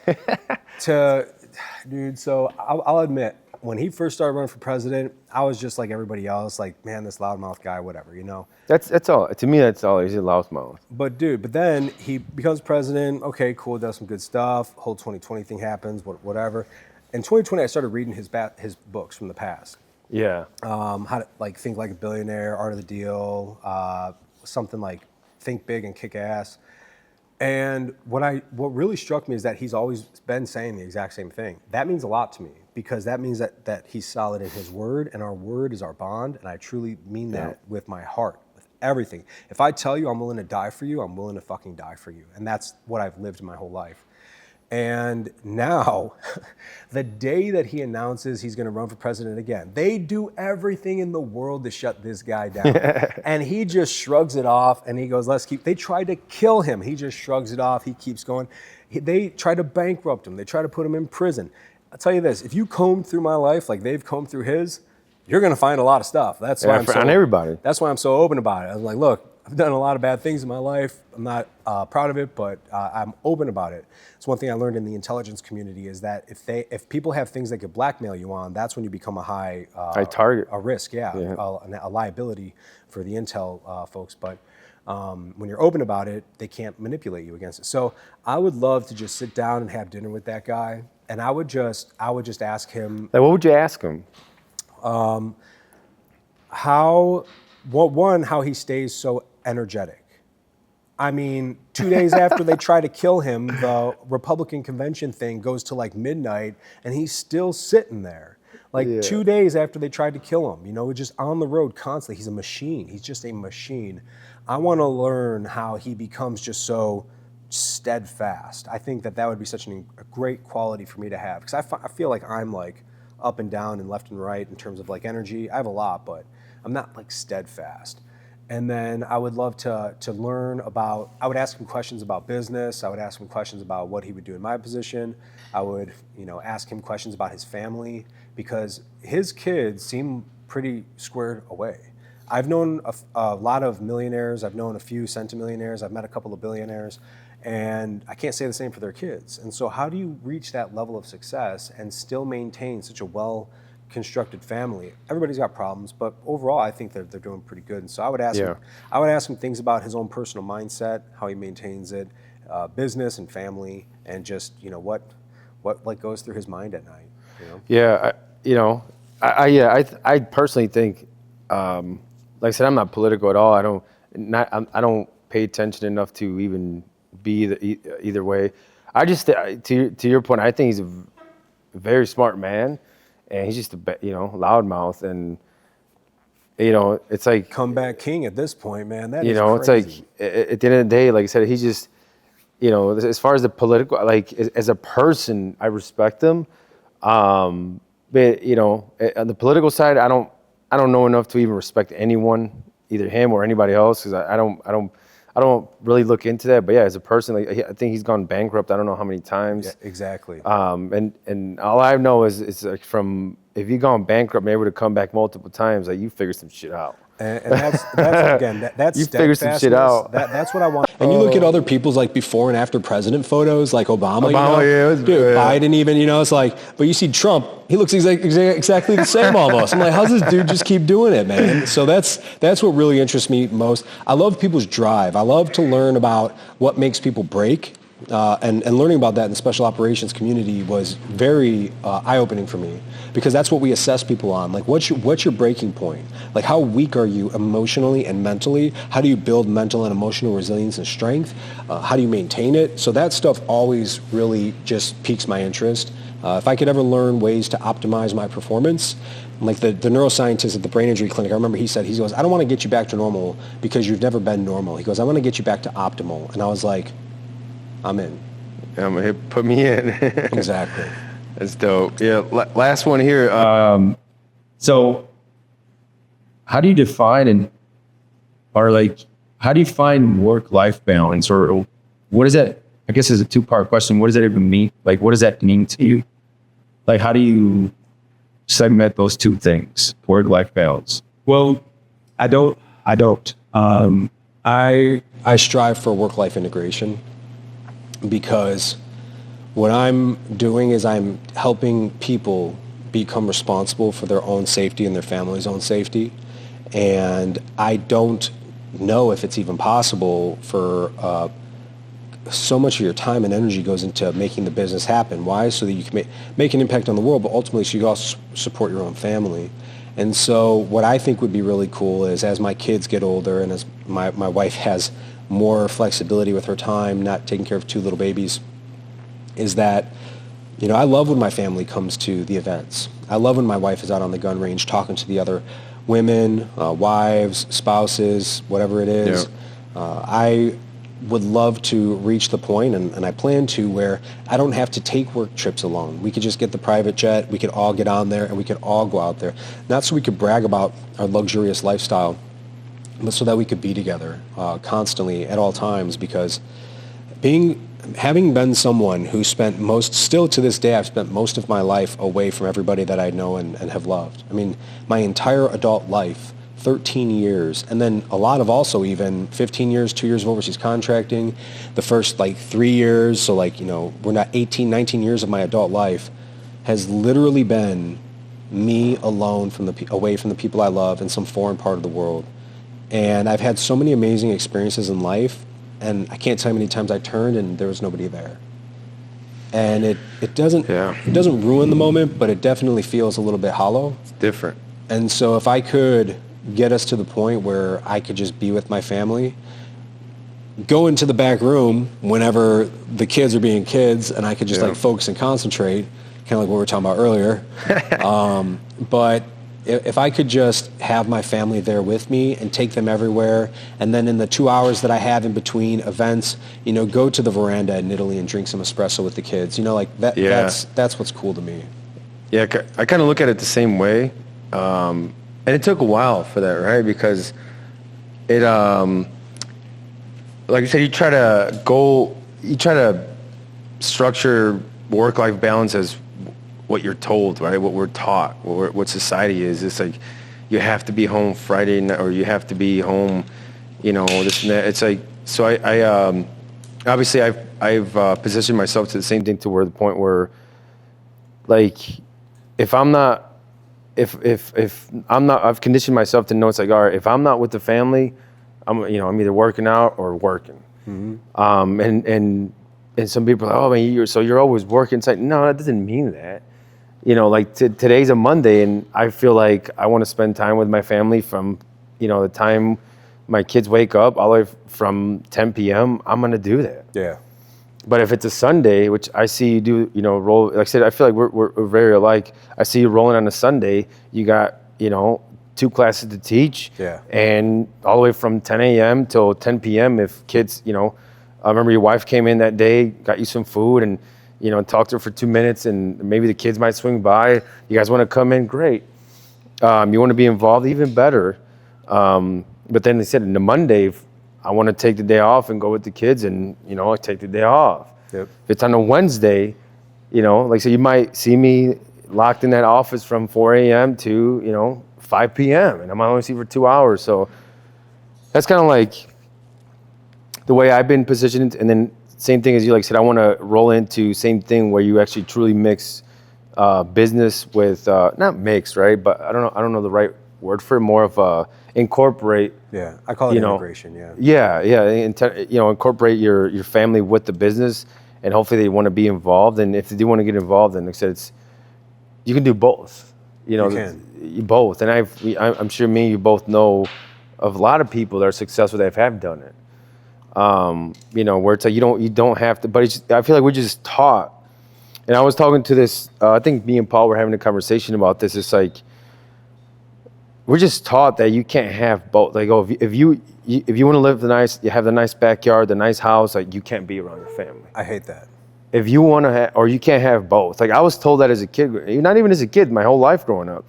dude. So I'll admit, when he first started running for president, I was just like everybody else, like, man, this loudmouth guy, whatever, you know. That's all. To me, that's all. He's a loudmouth. But then he becomes president. Okay, cool, does some good stuff. Whole 2020 thing happens, whatever. In 2020, I started reading his books from the past. Yeah. How to like think like a billionaire, Art of the Deal, something like Think Big and Kick Ass. And what really struck me is that he's always been saying the exact same thing. That means a lot to me because that means that he's solid in his word, and our word is our bond. And I truly mean that with my heart, with everything. If I tell you I'm willing to die for you, I'm willing to fucking die for you. And that's what I've lived my whole life. And now, the day that he announces he's going to run for president again, they do everything in the world to shut this guy down. And he just shrugs it off and he goes, they tried to kill him. He just shrugs it off. He keeps going. They try to bankrupt him. They try to put him in prison. I'll tell you this, if you comb through my life like they've combed through his, you're going to find a lot of stuff. That's why on everybody. That's why I'm so open about it. I'm like, look, I've done a lot of bad things in my life. I'm not proud of it, but I'm open about it. It's one thing I learned in the intelligence community is that if people have things they could blackmail you on, that's when you become a high target, a risk, a liability for the intel folks. But when you're open about it, they can't manipulate you against it. So I would love to just sit down and have dinner with that guy, and I would just ask him. Like, what would you ask him? How he stays so energetic. I mean, 2 days after they try to kill him, the Republican convention thing goes to like midnight and he's still sitting there. Like 2 days after they tried to kill him, you know, just on the road constantly. He's a machine. He's just a machine. I want to learn how he becomes just so steadfast. I think that would be such a great quality for me to have because I feel like I'm like up and down and left and right in terms of like energy. I have a lot, but I'm not like steadfast. And then I would love to learn about, I would ask him questions about business. I would ask him questions about what he would do in my position. I would, ask him questions about his family because his kids seem pretty squared away. I've known a lot of millionaires. I've known a few centimillionaires. I've met a couple of billionaires. And I can't say the same for their kids. And so how do you reach that level of success and still maintain such a well-constructed family? Everybody's got problems, but overall, I think that they're doing pretty good. And so I would ask him things about his own personal mindset, how he maintains it, business and family, and just what like goes through his mind at night. Yeah, I personally think, like I said, I'm not political at all. I don't pay attention enough to even be either way. I just to your point, I think he's a very smart man, and he's just a loudmouth, and you know, it's like, Comeback king at this point, man. That you is know, crazy. it's like at the end of the day, like I said, he just, you know, as far as the political, like as a person, I respect him. But you know, on the political side, I don't know enough to even respect anyone, either him or anybody else, because I don't really look into that. But yeah, as a person, like I think he's gone bankrupt. I don't know how many Yeah, times. exactly. And all I know is it's like from if you've gone bankrupt and able to come back multiple times, like you figure some shit out. And that's again that's You figure some shit out. That's what I want. And you look at other people's like before and after president photos, like Obama, you know, yeah, it was- dude, yeah. Biden even, you know, it's like, but you see Trump, he looks exactly the same almost. I'm like, how's this dude just keep doing it, man? So that's what really interests me most. I love people's drive. I love to learn about what makes people break. And learning about that in the special operations community was very eye-opening for me, because that's what we assess people on. Like, what's your breaking point? Like, how weak are you emotionally and mentally? How do you build mental and emotional resilience and strength? How do you maintain it? So that stuff always really just piques my interest. If I could ever learn ways to optimize my performance, like the neuroscientist at the brain injury clinic, I remember he goes, I don't want to get you back to normal because you've never been normal. He goes, I want to get you back to optimal. And I was like, I'm in. I'm gonna put me in. Exactly. That's dope. Yeah. Last one here. So how do you define how do you find work-life balance, or what is that? I guess it's a two-part question. What does that even mean? Like, what does that mean to you? Like, how do you segment those two things, work-life balance? Well, I don't. I strive for work-life integration, because what I'm doing is I'm helping people become responsible for their own safety and their family's own safety. And I don't know if it's even possible for so much of your time and energy goes into making the business happen. Why? So that you can make an impact on the world, but ultimately so you can also support your own family. And so what I think would be really cool is, as my kids get older and as my wife has more flexibility with her time, not taking care of two little babies, is that, you know, I love when my family comes to the events. I love when my wife is out on the gun range talking to the other women, wives, spouses, whatever it is. Yeah. I would love to reach the point, and I plan to, where I don't have to take work trips alone. We could just get the private jet, we could all get on there, and we could all go out there. Not so we could brag about our luxurious lifestyle, but so that we could be together constantly at all times. Because having been someone who still to this day, I've spent most of my life away from everybody that I know and have loved. I mean, my entire adult life, 13 years, and then a lot of also even 15 years, 2 years of overseas contracting, the first like 3 years, so like, you know, we're not 18, 19 years of my adult life has literally been me alone away from the people I love in some foreign part of the world. And I've had so many amazing experiences in life, and I can't tell you how many times I turned and there was nobody there. And it doesn't ruin the moment, but it definitely feels a little bit hollow. It's different. And so if I could get us to the point where I could just be with my family, go into the back room whenever the kids are being kids, and I could just like focus and concentrate, kind of like what we were talking about earlier. But if I could just have my family there with me and take them everywhere, and then in the 2 hours that I have in between events, you know, go to the veranda in Italy and drink some espresso with the kids, you know, like that. Yeah. That's what's cool to me. Yeah, I kind of look at it the same way. And it took a while for that, right? Because it, like you said, you try to structure work-life balance as what you're told, right? What we're taught, what society is. It's like you have to be home Friday night, or you have to be home, you know, this and that. It's like, so I obviously I've positioned myself to the same thing, to where the point where, like, if I'm not, I've conditioned myself to know, it's like, all right, if I'm not with the family, I'm either working out or working. Mm-hmm. And some people are like, oh man, you're always working. It's like, no, that doesn't mean that. You know, like today's a Monday, and I feel like I want to spend time with my family from, you know, the time my kids wake up all the way from 10 p.m. I'm gonna do that. Yeah. But if it's a Sunday, which I see you do, you know, roll. Like I said, I feel like we're very alike. I see you rolling on a Sunday. You got, you know, 2 classes to teach. Yeah. And all the way from 10 a.m. till 10 p.m. if kids, I remember your wife came in that day, got you some food, and, talked to her for 2 minutes, and maybe the kids might swing by. You guys want to come in? Great. You want to be involved? Even better. But then they said, on the Monday, I want to take the day off and go with the kids, and, I take the day off. Yep. If it's on a Wednesday, like I said, you might see me locked in that office from 4 a.m. to, 5 p.m. and I might only see for 2 hours. So that's kind of like the way I've been positioned. And then same thing as you, like I said, I want to roll into same thing where you actually truly mix business with, not mix, right? But I don't know the right word for it, more of incorporate. Yeah, I call it integration, yeah. Yeah, incorporate your family with the business, and hopefully they want to be involved. And if they do want to get involved, then like I said, you can do both. You can. Both. And I'm sure me and you both know of a lot of people that are successful that have done it. Where it's like you don't have to, but I feel like we're just taught. And I was talking to this, I think me and Paul were having a conversation about this. It's like, we're just taught that you can't have both. Like, if you want to live you have the nice backyard, the nice house, like you can't be around your family. I hate that. If you want to have, or you can't have both. Like I was told that as a kid, not even as a kid, my whole life growing up.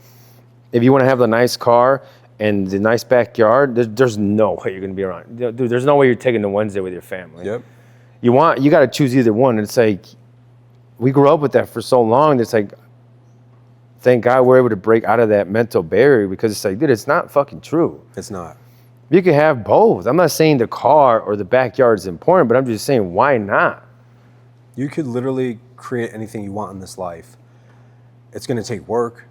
If you want to have the nice car and the nice backyard, there's no way you're going to be around. Dude, there's no way you're taking the Wednesday with your family. Yep. You got to choose either one. And it's like, we grew up with that for so long. It's like, thank God we're able to break out of that mental barrier, because it's like, dude, it's not fucking true. It's not. You can have both. I'm not saying the car or the backyard is important, but I'm just saying, why not? You could literally create anything you want in this life. It's going to take work.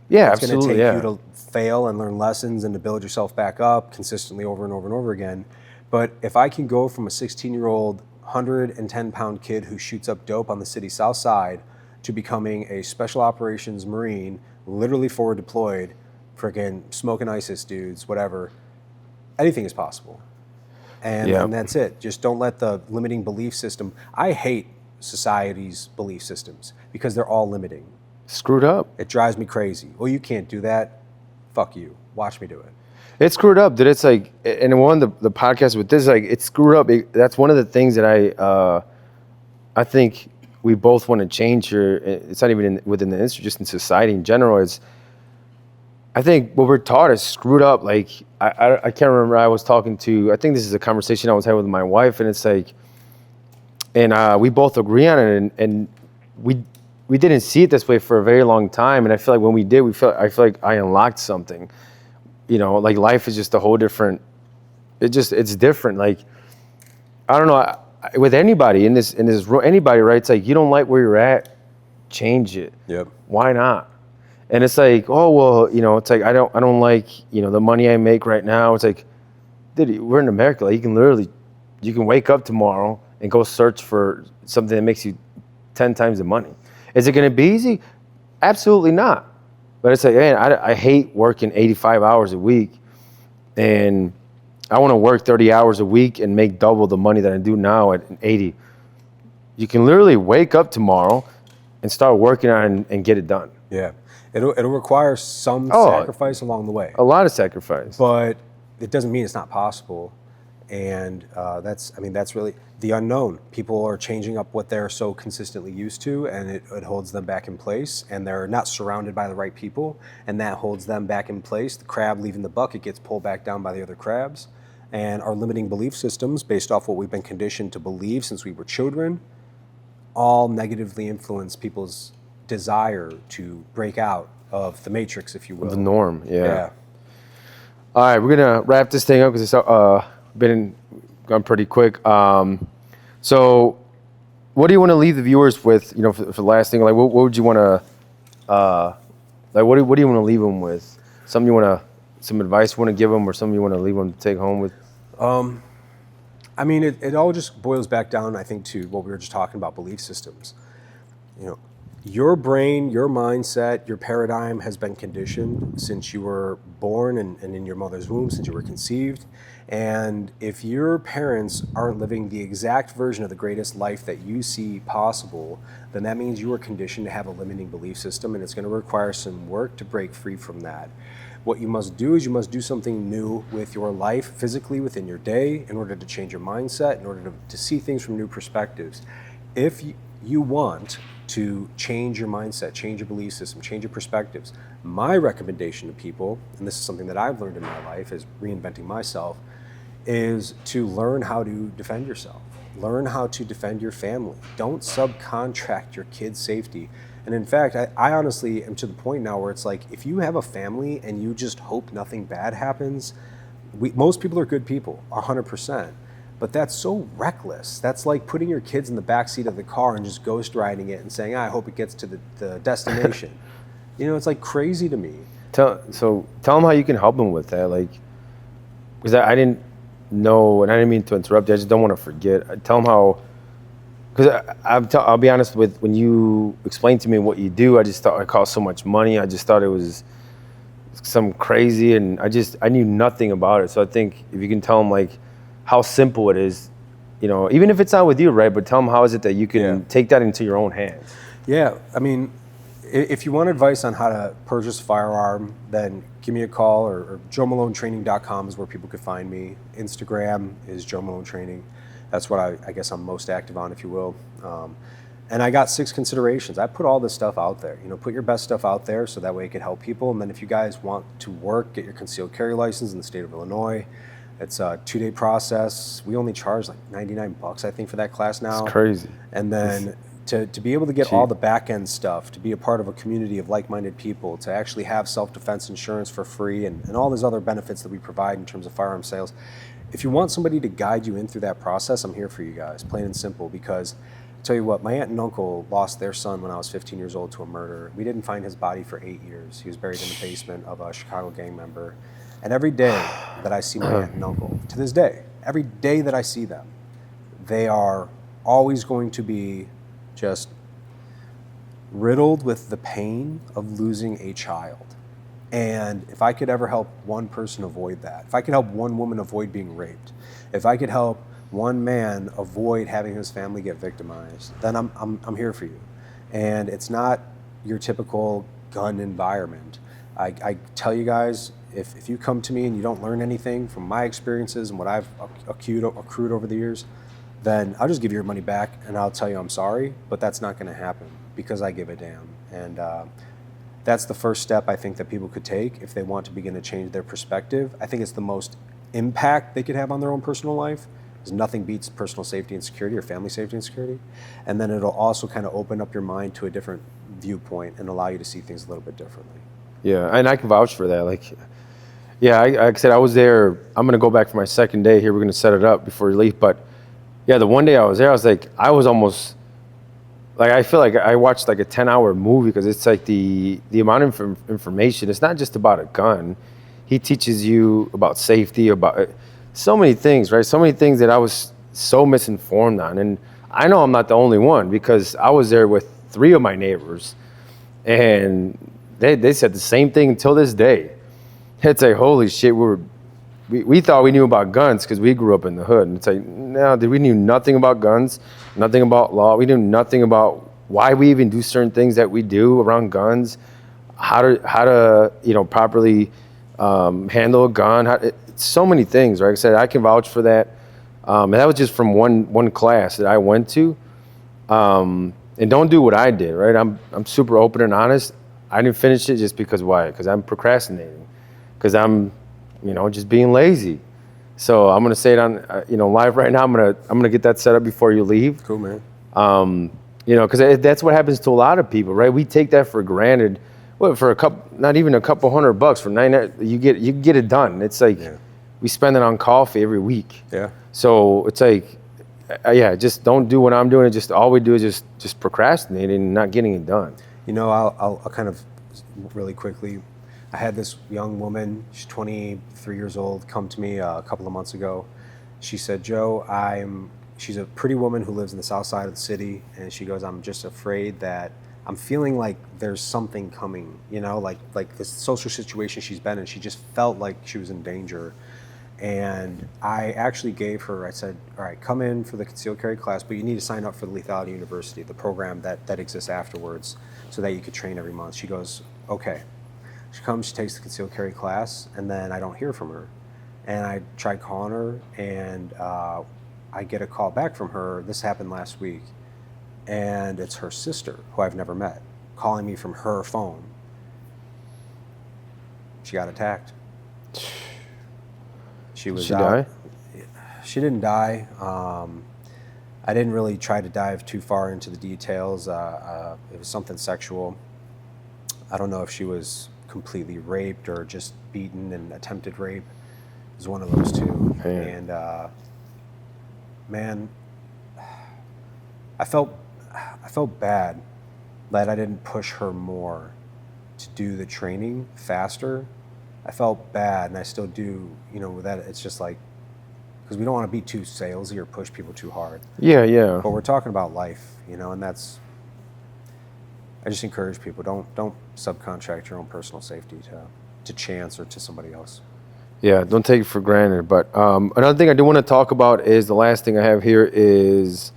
Yeah, it's absolutely. It's going to take you to fail and learn lessons and to build yourself back up consistently over and over and over again. But if I can go from a 16-year-old, 110-pound kid who shoots up dope on the city's south side to becoming a special operations Marine, literally forward deployed, freaking smoking ISIS dudes, whatever, anything is possible. And that's it. Just don't let the limiting belief system. I hate society's belief systems because they're all limiting. Screwed up. It drives me crazy. Oh, you can't do that. Fuck you. Watch me do it. It's screwed up, dude. It's like, and one of the podcasts with this, like, it's screwed up. That's one of the things that I think we both want to change here. It's not even within the industry, just in society in general. Is I think what we're taught is screwed up. Like, I can't remember. I was talking to, I think this is a conversation I was having with my wife, and it's like, and we both agree on it, and we didn't see it this way for a very long time. And I feel like when we did, I feel like I unlocked something. Like life is just a whole different. It's different. Like, I don't know. With anybody in this anybody, right? It's like, you don't like where you're at, change it. Yep. Why not? And it's like, oh well, it's like I don't like the money I make right now. It's like, dude, we're in America. Like, you can wake up tomorrow and go search for something that makes you 10 times the money. Is it going to be easy? Absolutely not. But it's like, man, I hate working 85 hours a week, and I want to work 30 hours a week and make double the money that I do now at 80. You can literally wake up tomorrow and start working on it and get it done. Yeah. It'll require some sacrifice along the way. A lot of sacrifice. But it doesn't mean it's not possible. And that's really the unknown. People are changing up what they're so consistently used to, and it holds them back in place, and they're not surrounded by the right people, and that holds them back in place. The crab leaving the bucket gets pulled back down by the other crabs, and our limiting belief systems, based off what we've been conditioned to believe since we were children, all negatively influence people's desire to break out of the matrix, if you will. The norm, yeah. All right, we're going to wrap this thing up because it's gone pretty quick. So what do you want to leave the viewers with, for the last thing? Like, what would you want to, what do you want to leave them with? Some advice you want to give them, or something you want to leave them to take home with? It all just boils back down, I think, to what we were just talking about, belief systems. You your brain, your mindset, your paradigm has been conditioned since you were born and in your mother's womb, since you were conceived. And if your parents aren't living the exact version of the greatest life that you see possible, then that means you are conditioned to have a limiting belief system, and it's going to require some work to break free from that. What you must do is you must do something new with your life physically within your day in order to change your mindset, in order to see things from new perspectives. If you want to change your mindset, change your belief system, change your perspectives, my recommendation to people, and this is something that I've learned in my life, is reinventing myself, is to learn how to defend yourself. Learn how to defend your family. Don't subcontract your kids' safety. And in fact, I honestly am to the point now where it's like, if you have a family and you just hope nothing bad happens, most people are good people, 100%. But that's so reckless. That's like putting your kids in the backseat of the car and just ghost riding it and saying, I hope it gets to the destination. It's like crazy to me. Tell them how you can help them with that, like, because I didn't know, and I didn't mean to interrupt you. I just don't want to forget. Tell them how, because I'll be honest with, when you explained to me what you do, I just thought it cost so much money. I just thought it was some crazy, and I knew nothing about it. So I think if you can tell them like how simple it is, even if it's not with you, right? But tell them how is it that you can take that into your own hands. Yeah, I mean, if you want advice on how to purchase a firearm, then give me a call, or joemalonetraining.com is where people could find me. Instagram is Joe Malone Training. That's what I guess I'm most active on, if you will. And I got 6 considerations. I put all this stuff out there. Put your best stuff out there so that way it could help people. And then if you guys want to work, get your concealed carry license in the state of Illinois. It's a 2-day process. We only charge like $99, I think, for that class now. It's crazy. And then to be able to get all the back end stuff, to be a part of a community of like-minded people, to actually have self-defense insurance for free, and all those other benefits that we provide in terms of firearm sales. If you want somebody to guide you in through that process, I'm here for you guys, plain and simple. Because I'll tell you what, my aunt and uncle lost their son when I was 15 years old to a murder. We didn't find his body for 8 years. He was buried in the basement of a Chicago gang member. And every day that I see my aunt and uncle, to this day, every day that I see them, they are always going to be just riddled with the pain of losing a child. And if I could ever help one person avoid that, if I could help one woman avoid being raped, if I could help one man avoid having his family get victimized, then I'm here for you. And it's not your typical gun environment. I tell you guys, if you come to me and you don't learn anything from my experiences and what I've accrued over the years, then I'll just give you your money back and I'll tell you I'm sorry, but that's not going to happen because I give a damn. And that's the first step I think that people could take if they want to begin to change their perspective. I think it's the most impact they could have on their own personal life, because nothing beats personal safety and security or family safety and security. And then it'll also kind of open up your mind to a different viewpoint and allow you to see things a little bit differently. Yeah, and I can vouch for that. Like I said, I was there. I'm going to go back for my second day here. We're going to set it up before we leave. But yeah, the one day I was there, I was almost, like, I feel like I watched like a 10-hour movie, because it's like the amount of information. It's not just about a gun. He teaches you about safety, about so many things, right? So many things that I was so misinformed on. And I know I'm not the only one, because I was there with 3 of my neighbors, and they said the same thing until this day. It's like, holy shit, we thought we knew about guns because we grew up in the hood. And it's like, no, we knew nothing about guns, nothing about law. We knew nothing about why we even do certain things that we do around guns, how to properly handle a gun. So many things, right? Like I said, I can vouch for that. And that was just from one class that I went to. And don't do what I did, right? I'm super open and honest. I didn't finish it just because why? Because I'm procrastinating. Because I'm, just being lazy. So I'm gonna say it on, live right now. I'm gonna get that set up before you leave. Cool, man. Because that's what happens to a lot of people, right? We take that for granted. Well, for not even a couple $100 for you get it done. It's like we spend it on coffee every week. Yeah. So it's like, just don't do what I'm doing. Just all we do is just procrastinating and not getting it done. I'll kind of really quickly. I had this young woman, she's 23 years old, come to me a couple of months ago. She said, Joe, she's a pretty woman who lives in the south side of the city, and she goes, I'm just afraid that I'm feeling like there's something coming, you know, like the social situation she's been in. She just felt like she was in danger. And I actually gave her, I said, all right, come in for the concealed carry class, but you need to sign up for the Lethality University, the program that exists afterwards, so that you could train every month. She goes, okay. She comes, she takes the concealed carry class, and then I don't hear from her. And I tried calling her, and I get a call back from her. This happened last week. And it's her sister, who I've never met, calling me from her phone. She got attacked. She was She out. die? She didn't die. I didn't really try to dive too far into the details. It was something sexual. I don't know if she was completely raped or just beaten and attempted rape. It was one of those two. Man. And man, I felt bad that I didn't push her more to do the training faster. I felt bad, and I still do, you know, with that. It's just like, because we don't want to be too salesy or push people too hard. Yeah, yeah. But we're talking about life, you know, and that's, I just encourage people, don't subcontract your own personal safety to chance or to somebody else. Yeah, don't take it for granted. But another thing I do want to talk about is the last thing I have here is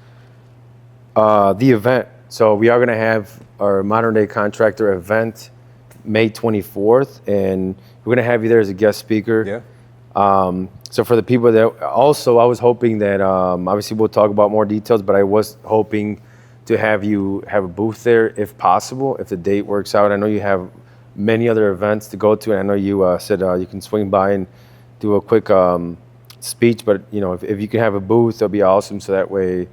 the event. So we are going to have our Modern Day Contractor event May 24th, and we're going to have you there as a guest speaker. Yeah. So for the people that also, I was hoping that obviously we'll talk about more details, but I was hoping to have you have a booth there if possible, if the date works out. I know you have many other events to go to, and I know you said you can swing by and do a quick speech, but you know, if you can have a booth, that'll be awesome. So that way,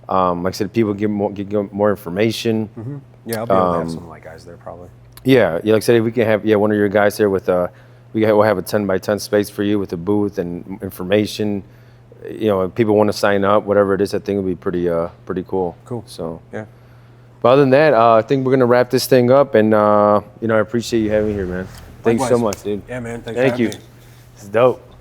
like I said, people get more information. Mm-hmm. Yeah, I'll be able to have some of my guys there probably. Yeah, like I said, if we can have one of your guys there with we'll have a 10 by 10 space for you with a booth and information. You know, if people want to sign up, whatever it is, I think it'll be pretty cool. Cool. So yeah. But other than that, I think we're gonna wrap this thing up, and you know, I appreciate you having me here, man. Thanks so Likewise. much, dude. Yeah, man. Thanks Thank for having you. me. It's dope.